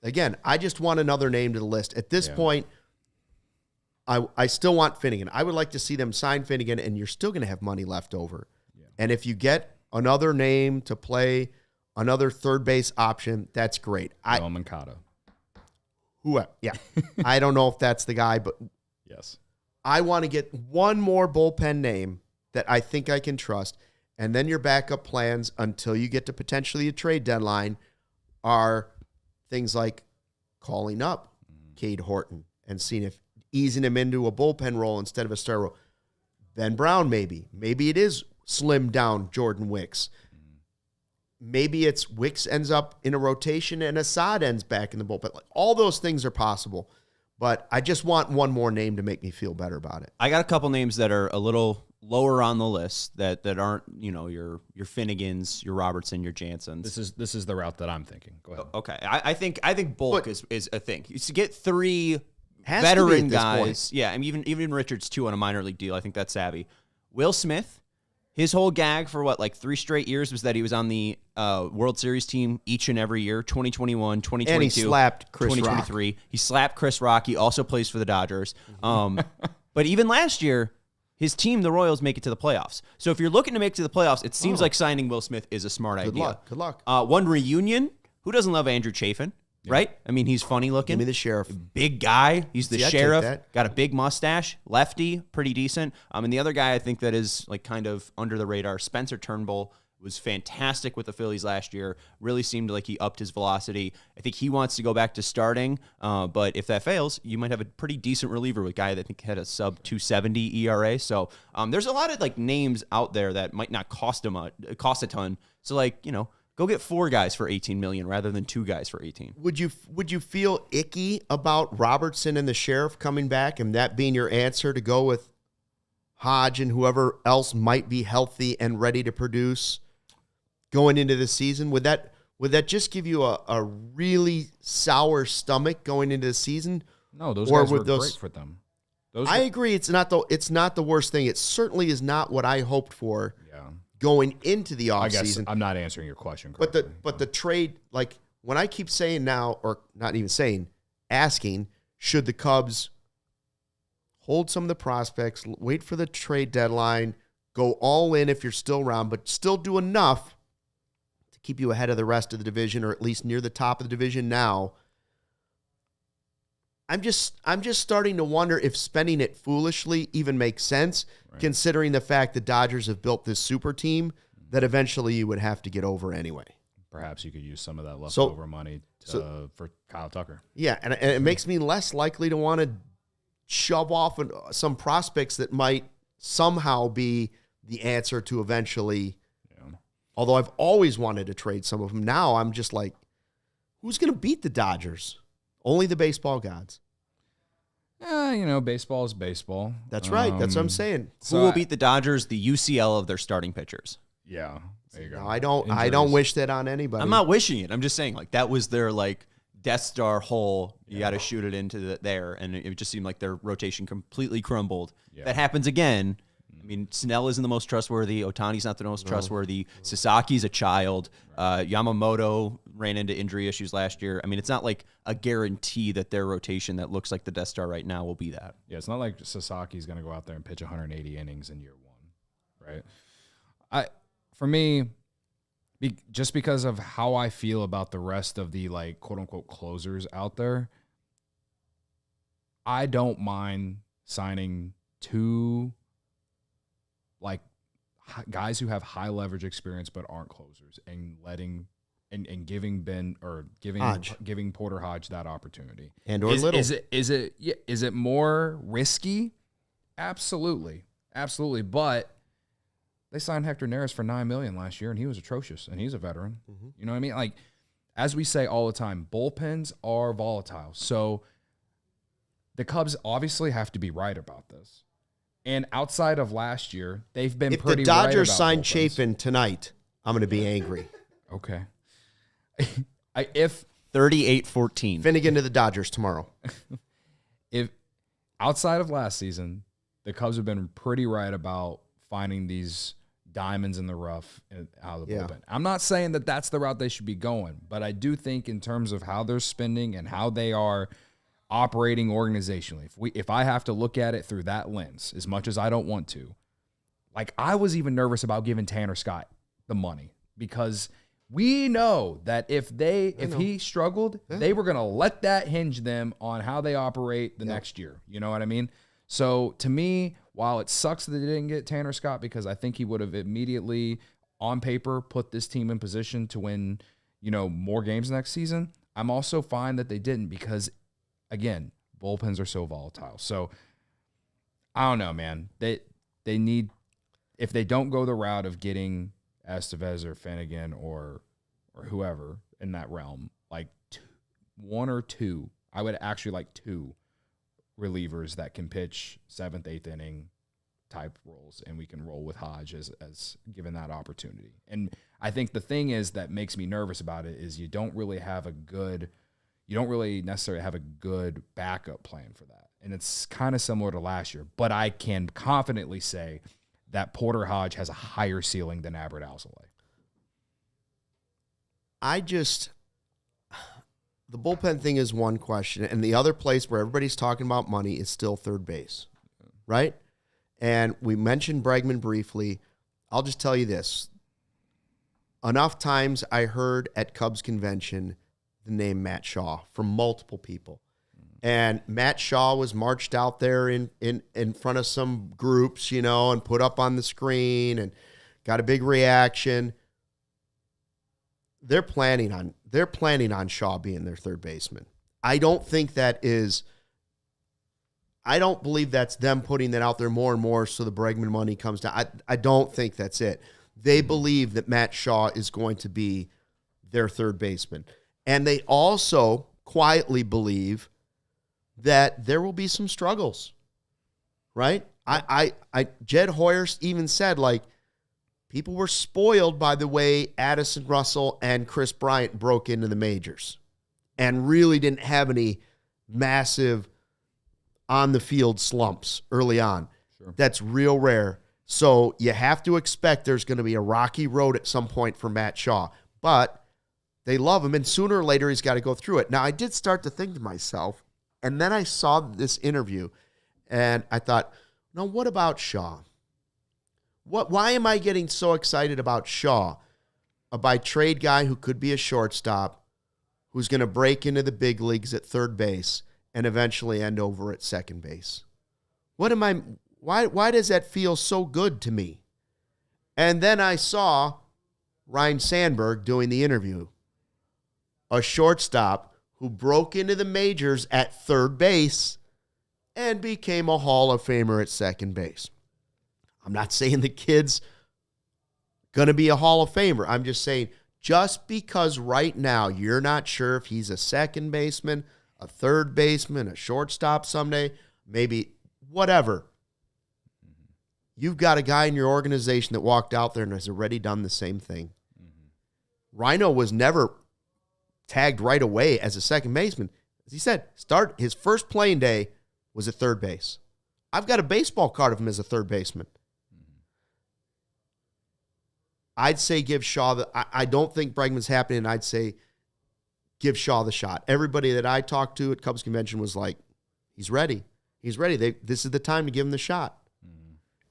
Again, I just want another name to the list. At this point, I still want Finnegan. I would like to see them sign Finnegan, and you're still going to have money left over. Yeah. And if you get another name to play, another third base option, that's great. Mancata. Yeah. I don't know if that's the guy, but yes, I want to get one more bullpen name that I think I can trust. And then your backup plans until you get to potentially a trade deadline are things like calling up Cade Horton and seeing if easing him into a bullpen role instead of a star role. Ben Brown, maybe. Maybe it is slimmed down Jordan Wicks. Maybe it's Wicks ends up in a rotation and Assad ends back in the bullpen. Like, all those things are possible. But I just want one more name to make me feel better about it. I got a couple names that are a little lower on the list that aren't, your Finnegans, your Robertson, your Jansons. This is the route that I'm thinking. Go ahead. Okay. I think bulk is a thing. You get 3 veteran guys. Yeah, I mean, even Richards too on a minor league deal. I think that's savvy. Will Smith, His whole gag for 3 straight years was that he was on the World Series team each and every year, 2021, 2022, and he slapped Chris 2023. Rock. He slapped Chris Rock. He also plays for the Dodgers. But even last year, his team, the Royals, make it to the playoffs. So if you're looking to make it to the playoffs, it seems like signing Will Smith is a smart idea. Good luck. One reunion. Who doesn't love Andrew Chafin? Yeah. Right? I mean, he's funny looking. Give me the sheriff. Big guy. He's the sheriff. Got a big mustache. Lefty. Pretty decent. And the other guy I think that is kind of under the radar, Spencer Turnbull, was fantastic with the Phillies last year. Really seemed like he upped his velocity. I think he wants to go back to starting. But if that fails, you might have a pretty decent reliever with a guy that I think had a sub 2.70 ERA. So there's a lot of names out there that might not cost a ton. So go get 4 guys for $18 million rather than 2 guys for $18. Would you feel icky about Robertson and the sheriff coming back and that being your answer to go with Hodge and whoever else might be healthy and ready to produce going into the season? Would that just give you a really sour stomach going into the season? No, those guys were great for them. I agree. It's not the worst thing. It certainly is not what I hoped for. Going into the offseason. I guess I'm not answering your question correctly. But the trade, when I keep saying now, or not even saying, asking, should the Cubs hold some of the prospects, wait for the trade deadline, go all in if you're still around, but still do enough to keep you ahead of the rest of the division, or at least near the top of the division now. I'm just starting to wonder if spending it foolishly even makes sense, considering the fact the Dodgers have built this super team that eventually you would have to get over anyway. Perhaps you could use some of that leftover money for Kyle Tucker. Yeah, and it makes me less likely to want to shove off some prospects that might somehow be the answer to eventually. Yeah. Although I've always wanted to trade some of them. Now I'm just like, who's going to beat the Dodgers? Only the baseball gods. Baseball is baseball. That's right. That's what I'm saying. Who will beat the Dodgers? The UCL of their starting pitchers. Yeah. There you go. No, I don't wish that on anybody. I'm not wishing it. I'm just saying that was their Death Star hole. You got to shoot it into there, and it just seemed like their rotation completely crumbled. Yeah. That happens again. I mean, Snell isn't the most trustworthy. Ohtani's not the most trustworthy. Sasaki's a child. Yamamoto ran into injury issues last year. I mean, it's not like a guarantee that their rotation that looks like the Death Star right now will be that. Yeah, it's not like Sasaki's going to go out there and pitch 180 innings in year 1, right? For me, just because of how I feel about the rest of the quote-unquote closers out there, I don't mind signing 2 guys who have high leverage experience but aren't closers, and giving giving Porter Hodge that opportunity. And or Little. Is it more risky? Absolutely. But they signed Hector Neris for $9 million last year, and he was atrocious, and he's a veteran. Mm-hmm. You know what I mean? As we say all the time, bullpens are volatile. So the Cubs obviously have to be right about this. And outside of last year, they've been pretty right. If the Dodgers sign bullpens. Chafin tonight, I'm going to be angry. Okay. If 38-14. Finnegan to the Dodgers tomorrow. If outside of last season, the Cubs have been pretty right about finding these diamonds in the rough out of the bullpen. I'm not saying that that's the route they should be going, but I do think in terms of how they're spending and how they are operating organizationally, if I have to look at it through that lens, as much as I don't want to, I was even nervous about giving Tanner Scott the money, because we know that if he struggled, they were going to let that hinge them on how they operate the next year. You know what I mean? So to me, while it sucks that they didn't get Tanner Scott, because I think he would have immediately on paper put this team in position to win, more games next season, I'm also fine that they didn't, because again, bullpens are so volatile. So I don't know, man. They need, if they don't go the route of getting Estevez or Finnegan or whoever in that realm, 1 or 2, I would actually like 2 relievers that can pitch 7th, 8th inning type roles, and we can roll with Hodge as given that opportunity. And I think the thing is that makes me nervous about it is you don't really necessarily have a good backup plan for that. And it's kind of similar to last year, but I can confidently say that Porter Hodge has a higher ceiling than Albert Alzolay? The bullpen thing is one question, and the other place where everybody's talking about money is still third base, right? And we mentioned Bregman briefly. I'll just tell you this. Enough times I heard at Cubs convention the name Matt Shaw from multiple people. And Matt Shaw was marched out there in front of some groups, and put up on the screen and got a big reaction. They're planning on Shaw being their third baseman. I don't believe that's them putting that out there more and more so the Bregman money comes down. I don't think that's it. They believe that Matt Shaw is going to be their third baseman. And they also quietly believe that there will be some struggles, right? Jed Hoyer even said, people were spoiled by the way Addison Russell and Chris Bryant broke into the majors and really didn't have any massive on-the-field slumps early on. Sure. That's real rare. So you have to expect there's going to be a rocky road at some point for Matt Shaw. But they love him, and sooner or later he's got to go through it. Now, I did start to think to myself, and then I saw this interview, and I thought, no, what about Shaw? Why am I getting so excited about Shaw, a by-trade guy who could be a shortstop, who's going to break into the big leagues at third base and eventually end over at second base? Why does that feel so good to me? And then I saw Ryne Sandberg doing the interview, a shortstop who broke into the majors at third base and became a Hall of Famer at second base. I'm not saying the kid's going to be a Hall of Famer. I'm just saying just because right now you're not sure if he's a second baseman, a third baseman, a shortstop someday, maybe whatever. You've got a guy in your organization that walked out there and has already done the same thing. Rhino was never tagged right away as a second baseman. As he said, his first playing day was at third base. I've got a baseball card of him as a third baseman. I'd say give Shaw I don't think Bregman's happening. I'd say give Shaw the shot. Everybody that I talked to at Cubs convention was like, he's ready. He's ready. This is the time to give him the shot.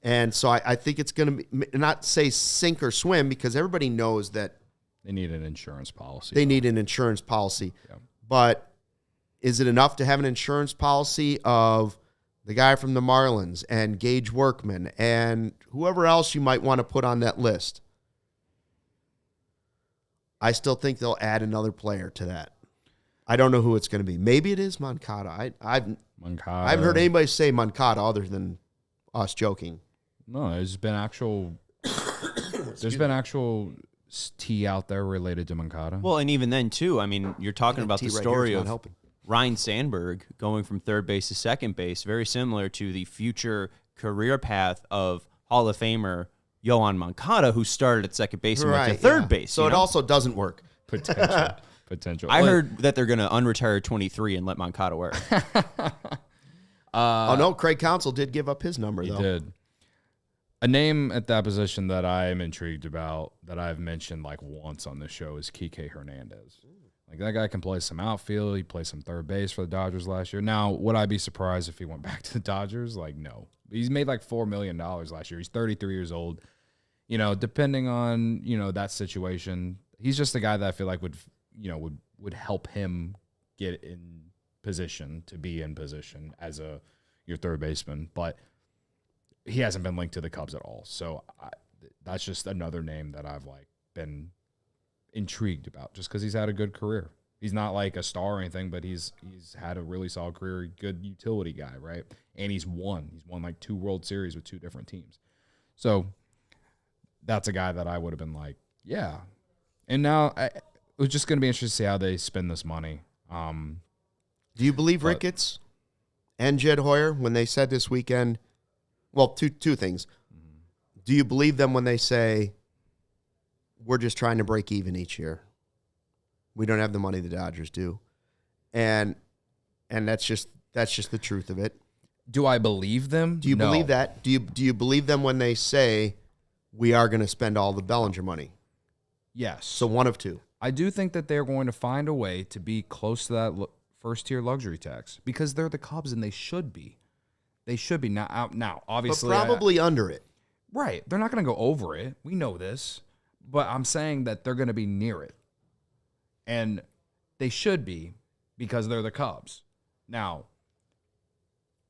And so I think it's going to be, not say sink or swim, because everybody knows that they need an insurance policy. Yeah. But is it enough to have an insurance policy of the guy from the Marlins and Gage Workman and whoever else you might want to put on that list? I still think they'll add another player to that. I don't know who it's going to be. Maybe it is Moncada. I haven't heard anybody say Moncada other than us joking. No, there's been actual tea out there related to Moncada. Well, and even then too, I mean, you're talking about the story of Ryne Sandberg going from third base to second base, very similar to the future career path of Hall of Famer Yohan Moncada, who started at second base and went to third base. So it also doesn't work. Potential. I heard that they're going to unretire 23 and let Moncada work. No, Craig Counsell did give up his number, though. He did. A name at that position that I'm intrigued about, that I've mentioned once on this show, is Kike Hernandez. That guy can play some outfield. He played some third base for the Dodgers last year. Now, would I be surprised if he went back to the Dodgers? No. He's made $4 million last year. He's 33 years old. Depending on, that situation, he's just a guy that I feel like would help him get in position to be in position as your third baseman. But he hasn't been linked to the Cubs at all. So that's just another name that I've been intrigued about, just because he's had a good career. He's not a star or anything, but he's had a really solid career, good utility guy, right? And he's won 2 World Series with 2 different teams. So that's a guy that I would have been yeah. And now it was just going to be interesting to see how they spend this money. Do you believe Ricketts and Jed Hoyer when they said this weekend? Well, two things. Do you believe them when they say, we're just trying to break even each year? We don't have the money the Dodgers do. And that's just the truth of it. Do I believe them? Do you believe that? Do you believe them when they say we are going to spend all the Bellinger money? Yes. So one of two. I do think that they're going to find a way to be close to that first-tier luxury tax because they're the Cubs and they should be. They should be. Now obviously. But probably under it. Right. They're not going to go over it. We know this. But I'm saying that they're going to be near it. And they should be because they're the Cubs. Now,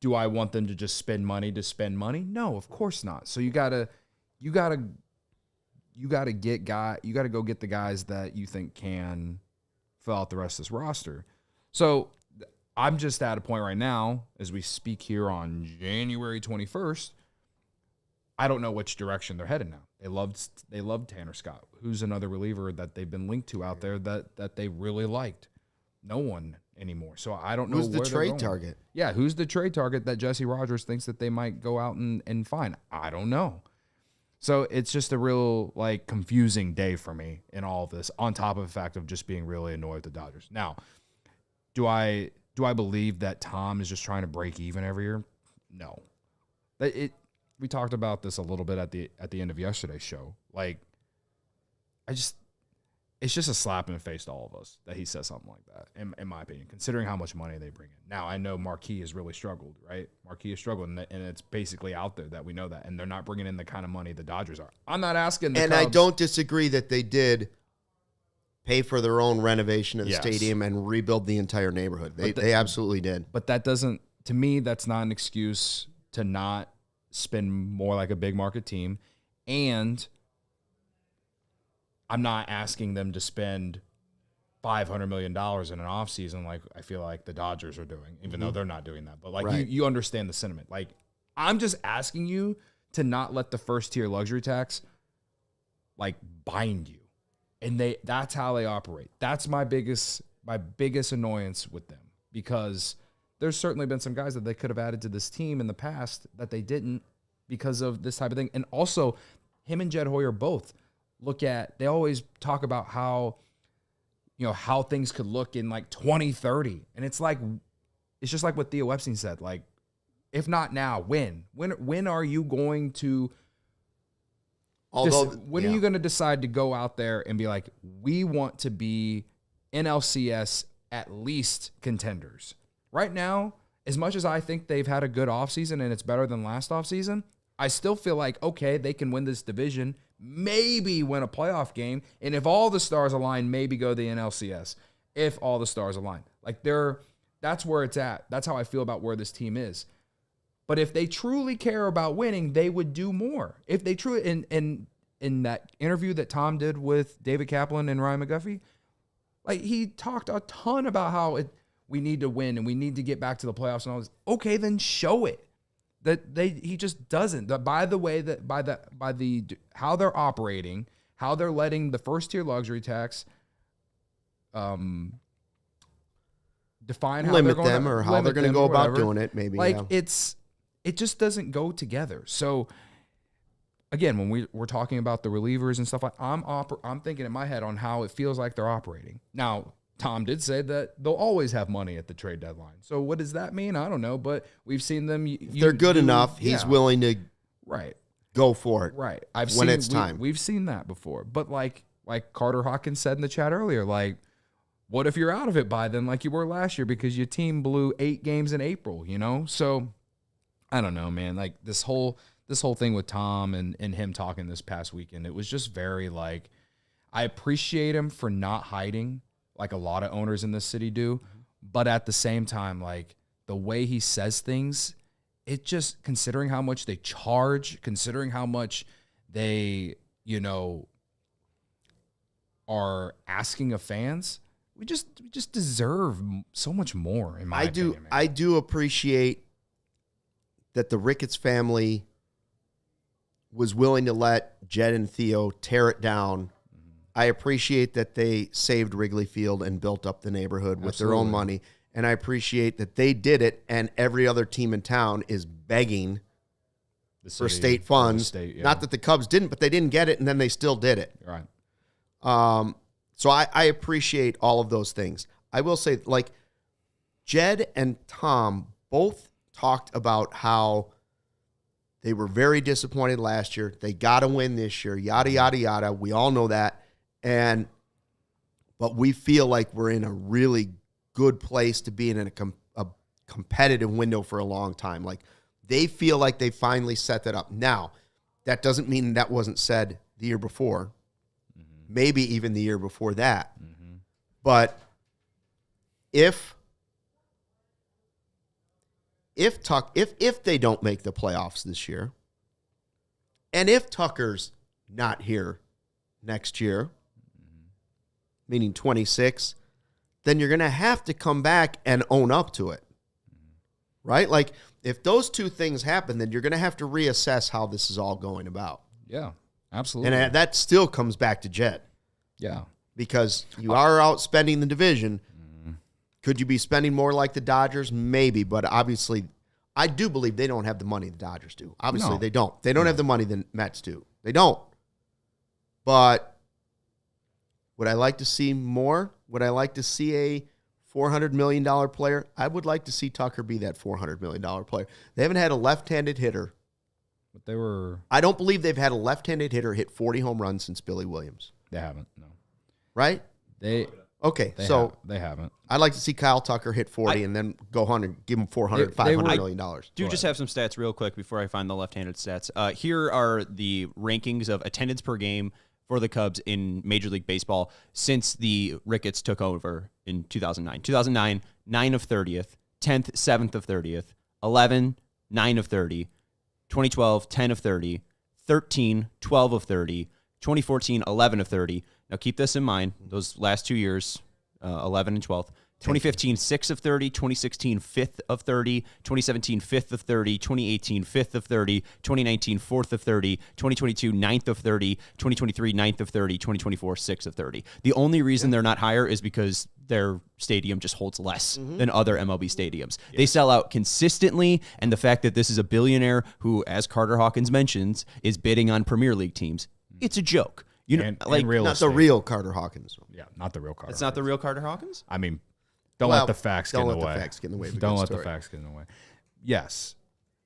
do I want them to just spend money to spend money? No, of course not. So you gotta go get the guys that you think can fill out the rest of this roster. So I'm just at a point right now, as we speak here on January 21st, I don't know which direction they're headed now. They loved Tanner Scott, who's another reliever that they've been linked to out there that they really liked. No one anymore. So I don't know who's the trade target. Yeah, who's the trade target that Jesse Rogers thinks that they might go out and find? I don't know. So it's just a real confusing day for me in all of this, on top of the fact of just being really annoyed with the Dodgers. Now, do I believe that Tom is just trying to break even every year? No. We talked about this a little bit at the end of yesterday's show. It's just a slap in the face to all of us that he says something like that, in my opinion, considering how much money they bring in. Now, I know Marquis has really struggled, right? Marquis has struggled, and it's basically out there that we know that, and they're not bringing in the kind of money the Dodgers are. I'm not asking the Cubs. I don't disagree that they did pay for their own renovation of the stadium and rebuild the entire neighborhood. They absolutely did. But that doesn't, to me, that's not an excuse to not spend more like a big market team. And I'm not asking them to spend $500 million in an offseason like I feel like the Dodgers are doing, even though they're not doing that. But you understand the sentiment. I'm just asking you to not let the first-tier luxury tax bind you. And that's how they operate. That's my biggest annoyance with them, because there's certainly been some guys that they could have added to this team in the past that they didn't because of this type of thing. And also, him and Jed Hoyer both they always talk about how things could look in 2030. And it's just like what Theo Epstein said, if not now, when are you going to, when are you going to decide to go out there and be like, we want to be NLCS at least contenders? Right now, as much as I think they've had a good offseason and it's better than last offseason, I still feel like, okay, they can win this division, maybe win a playoff game, and if all the stars align, maybe go to the NLCS. If all the stars align. That's where it's at. That's how I feel about where this team is. But if they truly care about winning, they would do more. If they truly, in that interview that Tom did with David Kaplan and Ryan McGuffey, he talked a ton about how we need to win and we need to get back to the playoffs and all this. Okay, then show it. He just doesn't. By how they're operating, how they're letting the first tier luxury tax define how limit they're going them or how they're going to go about doing it. Maybe it just doesn't go together. So again, when we're talking about the relievers and stuff, I'm thinking in my head on how it feels like they're operating. Now, Tom did say that they'll always have money at the trade deadline. So what does that mean? I don't know, but we've seen them. They're good enough. He's willing to go for it. Right. It's time. We've seen that before. But like Carter Hawkins said in the chat earlier, what if you're out of it by then like you were last year because your team blew 8 games in April, So I don't know, man. This whole thing with Tom and him talking this past weekend, it was just very I appreciate him for not hiding like a lot of owners in this city do. But at the same time, the way he says things, it just, considering how much they charge, considering how much they, are asking of fans, we just deserve so much more, in my opinion, man. I do appreciate that the Ricketts family was willing to let Jed and Theo tear it down. I appreciate that they saved Wrigley Field and built up the neighborhood with their own money. And I appreciate that they did it, and every other team in town is begging for state funds. Not that the Cubs didn't, but they didn't get it, and then they still did it. Right. So I appreciate all of those things. I will say, Jed and Tom both talked about how they were very disappointed last year. They got to win this year, yada, yada, yada. We all know that. But we feel like we're in a really good place to be in a competitive window for a long time. Like, they feel like they finally set that up. Now, that doesn't mean that wasn't said the year before, maybe even the year before that. But if they don't make the playoffs this year, and if Tucker's not here next year, meaning 26, then you're going to have to come back and own up to it, right? Like, if those two things happen, then you're going to have to reassess how this is all going about. Yeah, absolutely. And that still comes back to Jed. Yeah. Because you are outspending the division. Could you be spending more like the Dodgers? Maybe, but obviously, I do believe they don't have the money the Dodgers do. Obviously, they don't. They don't have the money the Mets do. They don't. But would I like to see more? Would I like to see a $400 million player? I would like to see Tucker be that $400 million player. They haven't had a left-handed hitter. But I don't believe they've had a left-handed hitter hit 40 home runs since Billy Williams. They haven't, no. Right? They haven't. I'd like to see Kyle Tucker hit 40 and then go 100, give him $400, $500 million. Do just have some stats real quick before I find the left-handed stats. Here are the rankings of attendance per game for the Cubs in Major League Baseball since the Ricketts took over in 2009. 2009, 9 of 30th, 10th, 7th of 30th, 11, 9 of 30, 2012, 10 of 30, 13, 12 of 30, 2014, 11 of 30. Now keep this in mind, those last 2 years, 11 and 12th. 2015, 6 of 30, 2016, 5th of 30, 2017, 5th of 30, 2018, 5th of 30, 2019, 4th of 30, 2022, 9th of 30, 2023, 9th of 30, 2024, 6th of 30. The only reason they're not higher is because their stadium just holds less than other MLB stadiums. Yeah. They sell out consistently, and the fact that this is a billionaire who, as Carter Hawkins mentions, is bidding on Premier League teams, it's a joke. You know, not the real Carter Hawkins. Yeah, not the real Carter. It's not the real Carter Hawkins? I mean, Don't let the facts get in the way. Don't let the facts get in the way. Don't let the facts get in the way. Yes,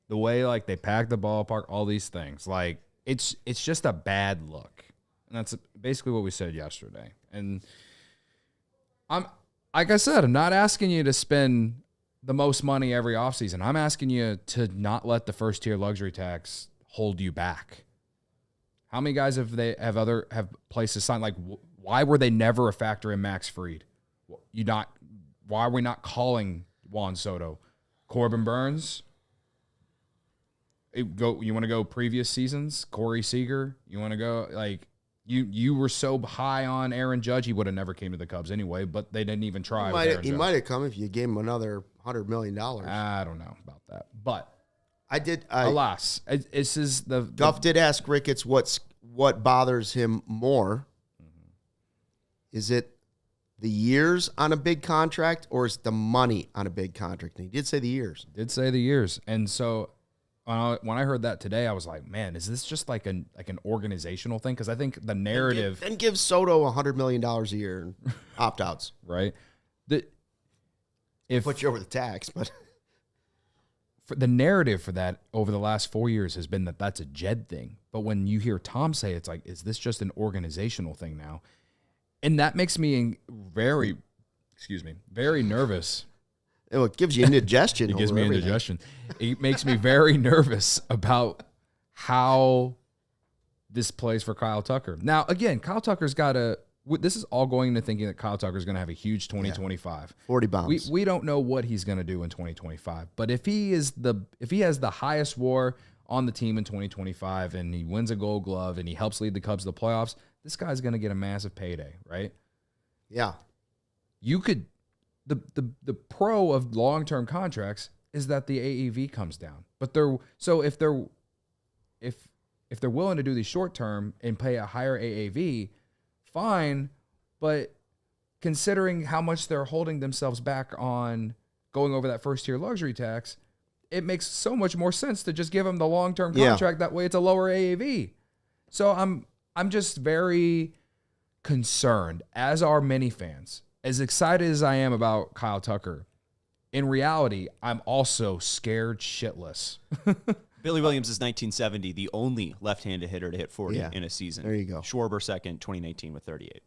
the way like they pack the ballpark, all these things, like it's just a bad look, and that's basically what we said yesterday. And like I said, I'm not asking you to spend the most money every offseason. I'm asking you to not let the first tier luxury tax hold you back. How many guys have places signed? Like, why were they never a factor in Max Fried? Why are we not calling Juan Soto? Corbin Burns? You want to go previous seasons? Corey Seager? You want to go like you were so high on Aaron Judge, he would have never came to the Cubs anyway, but they didn't even try. He might have come if you gave him another $100 million. I don't know about that, but alas, this is the Guff did ask Ricketts what bothers him more. Is it the years on a big contract, or is it the money on a big contract? And he did say the years. And so when I heard that today, I was like, man, is this just like an organizational thing? Because I think the narrative... Then give Soto $100 million a year and opt-outs. Right. Put you over the tax, but... The narrative for that over the last 4 years has been that that's a Jed thing. But when you hear Tom say it's like, is this just an organizational thing now? And that makes me very nervous. It gives you indigestion. It gives me indigestion. It makes me very nervous about how this plays for Kyle Tucker. Now, again, Kyle Tucker's got to... This is all going into thinking that Kyle Tucker's going to have a huge 2025. 40 bombs. We don't know what he's going to do in 2025. But if he has the highest WAR on the team in 2025 and he wins a Gold Glove and he helps lead the Cubs to the playoffs, this guy's going to get a massive payday, right? Yeah. You could the pro of long-term contracts is that the AAV comes down. But if they're willing to do these short-term and pay a higher AAV, fine, but considering how much they're holding themselves back on going over that first-tier luxury tax, it makes so much more sense to just give them the long-term contract. That way it's a lower AAV. So I'm just very concerned, as are many fans. As excited as I am about Kyle Tucker, in reality, I'm also scared shitless. Billy Williams is 1970, the only left-handed hitter to hit 40 in a season. There you go. Schwarber second, 2019 with 38.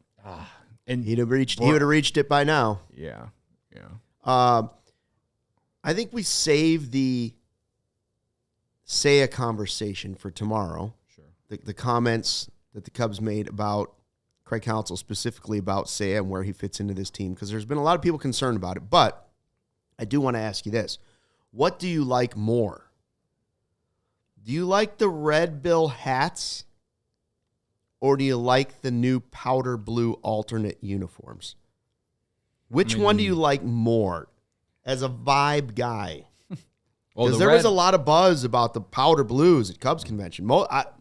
And he would have reached it by now. Yeah. I think we save the Seiya conversation for tomorrow. Sure. The comments that the Cubs made about Craig Counsell, specifically about Seiya and where he fits into this team, because there's been a lot of people concerned about it. But I do want to ask you this. What do you like more? Do you like the red bill hats, or do you like the new powder blue alternate uniforms? Which one do you like more as a vibe guy? Because there was a lot of buzz about the powder blues at Cubs convention.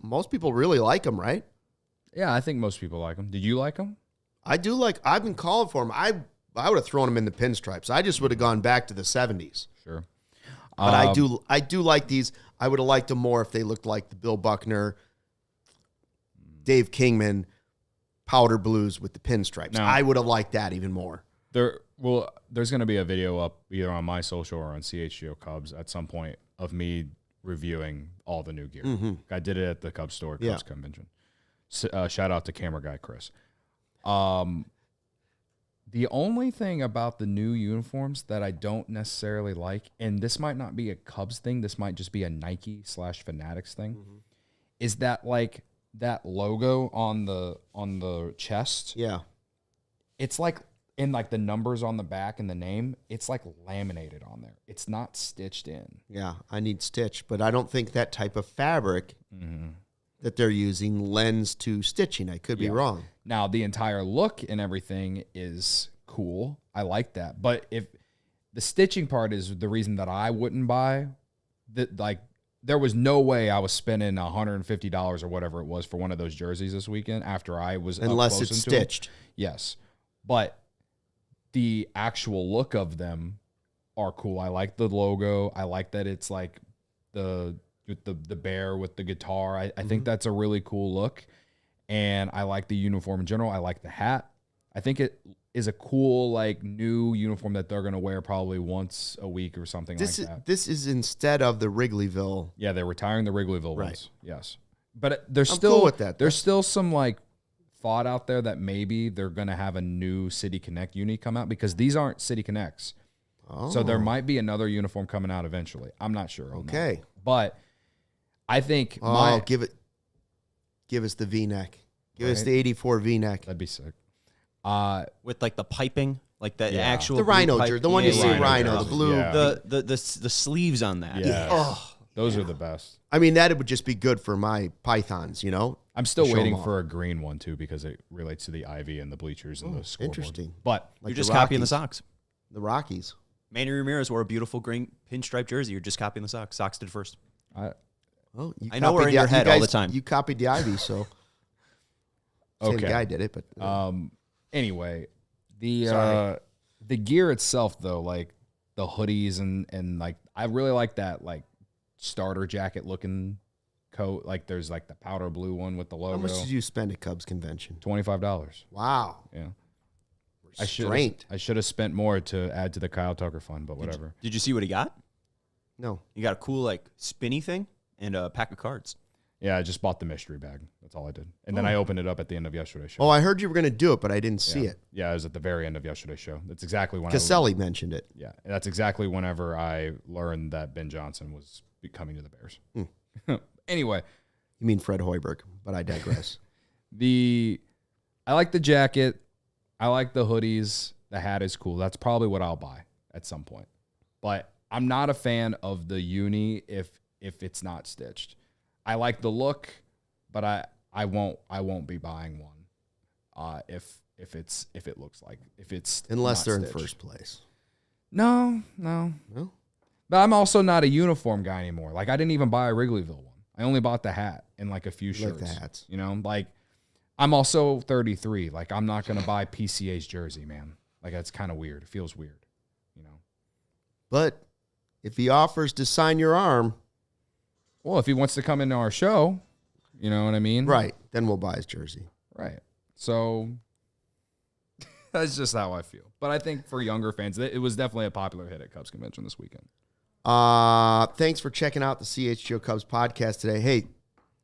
Most people really like them, right? Yeah, I think most people like them. Did you like them? I do like. I've been calling for them. I would have thrown them in the pinstripes. I just would have gone back to the 70s. Sure. But I do like these. I would have liked them more if they looked like the Bill Buckner, Dave Kingman powder blues with the pinstripes. I would have liked that even more. There's going to be a video up either on my social or on CHGO Cubs at some point of me reviewing all the new gear. Mm-hmm. I did it at the Cubs store, Cubs convention. Shout out to camera guy Chris. The only thing about the new uniforms that I don't necessarily like, and this might not be a Cubs thing, this might just be a Nike/Fanatics thing, is that like that logo on the chest. Yeah. It's like in like the numbers on the back and the name, it's like laminated on there. It's not stitched in. Yeah, I need stitch, but I don't think that type of fabric that they're using lends to stitching. I could be wrong. Now, the entire look and everything is cool. I like that. But if the stitching part is the reason that I wouldn't buy, that like there was no way I was spending $150 or whatever it was for one of those jerseys this weekend after I was unless it's stitched. Yes. But the actual look of them are cool. I like the logo. I like that it's like the bear with the guitar. I think that's a really cool look. And I like the uniform in general. I like the hat. I think it is a cool, like, new uniform that they're going to wear probably once a week or something like that. This is instead of the Wrigleyville. Yeah, they're retiring the Wrigleyville ones. Yes. But there's I'm still cool with that. There's still some, like, thought out there that maybe they're going to have a new City Connect uni come out because these aren't City Connects. Oh. So there might be another uniform coming out eventually. I'm not sure. Okay. But I think give us the V-neck. Give us the 84 V-neck. That'd be sick. With like the piping, like the actual the rhino jersey, the one you see rhino, the blue, the sleeves on that. Yeah. Those are the best. I mean, that would just be good for my pythons, you know? I'm still waiting for a green one too because it relates to the ivy and the bleachers and the scoreboard. Interesting. But like you're just copying the socks. The Rockies. Manny Ramirez wore a beautiful green pinstripe jersey. You're just copying the socks. Sox did first. I know we're in your head all the time. You copied the ivy, so same guy did it. But anyway, the gear itself though, like the hoodies and like I really like that like starter jacket looking coat. Like there's like the powder blue one with the logo. How much did you spend at Cubs convention? $25. Wow. Yeah. I should have spent more to add to the Kyle Tucker fund, but whatever. Did you see what he got? No. He got a cool like spinny thing and a pack of cards. Yeah, I just bought the mystery bag. That's all I did. And then I opened it up at the end of yesterday's show. Oh, I heard you were going to do it, but I didn't see it. Yeah, it was at the very end of yesterday's show. That's exactly when Caselli mentioned it. Yeah, and that's exactly whenever I learned that Ben Johnson was coming to the Bears. Anyway. You mean Fred Hoiberg, but I digress. I like the jacket. I like the hoodies. The hat is cool. That's probably what I'll buy at some point. But I'm not a fan of the uni if it's not stitched. I like the look, but I won't be buying one if it looks like if it's unless they're stitched. In first place. No. But I'm also not a uniform guy anymore. Like I didn't even buy a Wrigleyville one. I only bought the hat and like a few shirts. Like the hats. You know, like I'm also 33. Like I'm not gonna buy PCA's jersey, man. Like that's kind of weird. It feels weird, you know. But if he offers to sign your arm, well, if he wants to come into our show, you know what I mean? Right. Then we'll buy his jersey. Right. So That's just how I feel. But I think for younger fans, it was definitely a popular hit at Cubs Convention this weekend. Thanks for checking out the CHGO Cubs podcast today. Hey,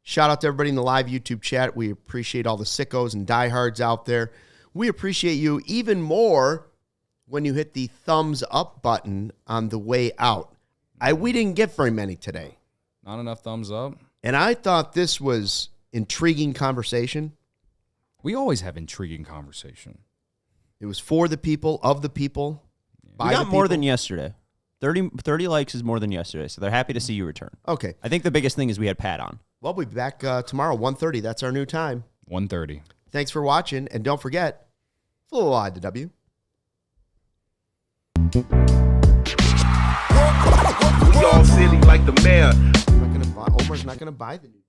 shout out to everybody in the live YouTube chat. We appreciate all the sickos and diehards out there. We appreciate you even more when you hit the thumbs up button on the way out. We didn't get very many today. Not enough thumbs up. And I thought this was intriguing conversation. We always have intriguing conversation. It was for the people, of the people. We got more than yesterday. 30 likes is more than yesterday, so they're happy to see you return. Okay. I think the biggest thing is we had Pat on. We'll be back tomorrow, 1:30. That's our new time. 1:30. Thanks for watching, and don't forget, full eye to W. We all silly like the mayor. Omar's not going to buy the new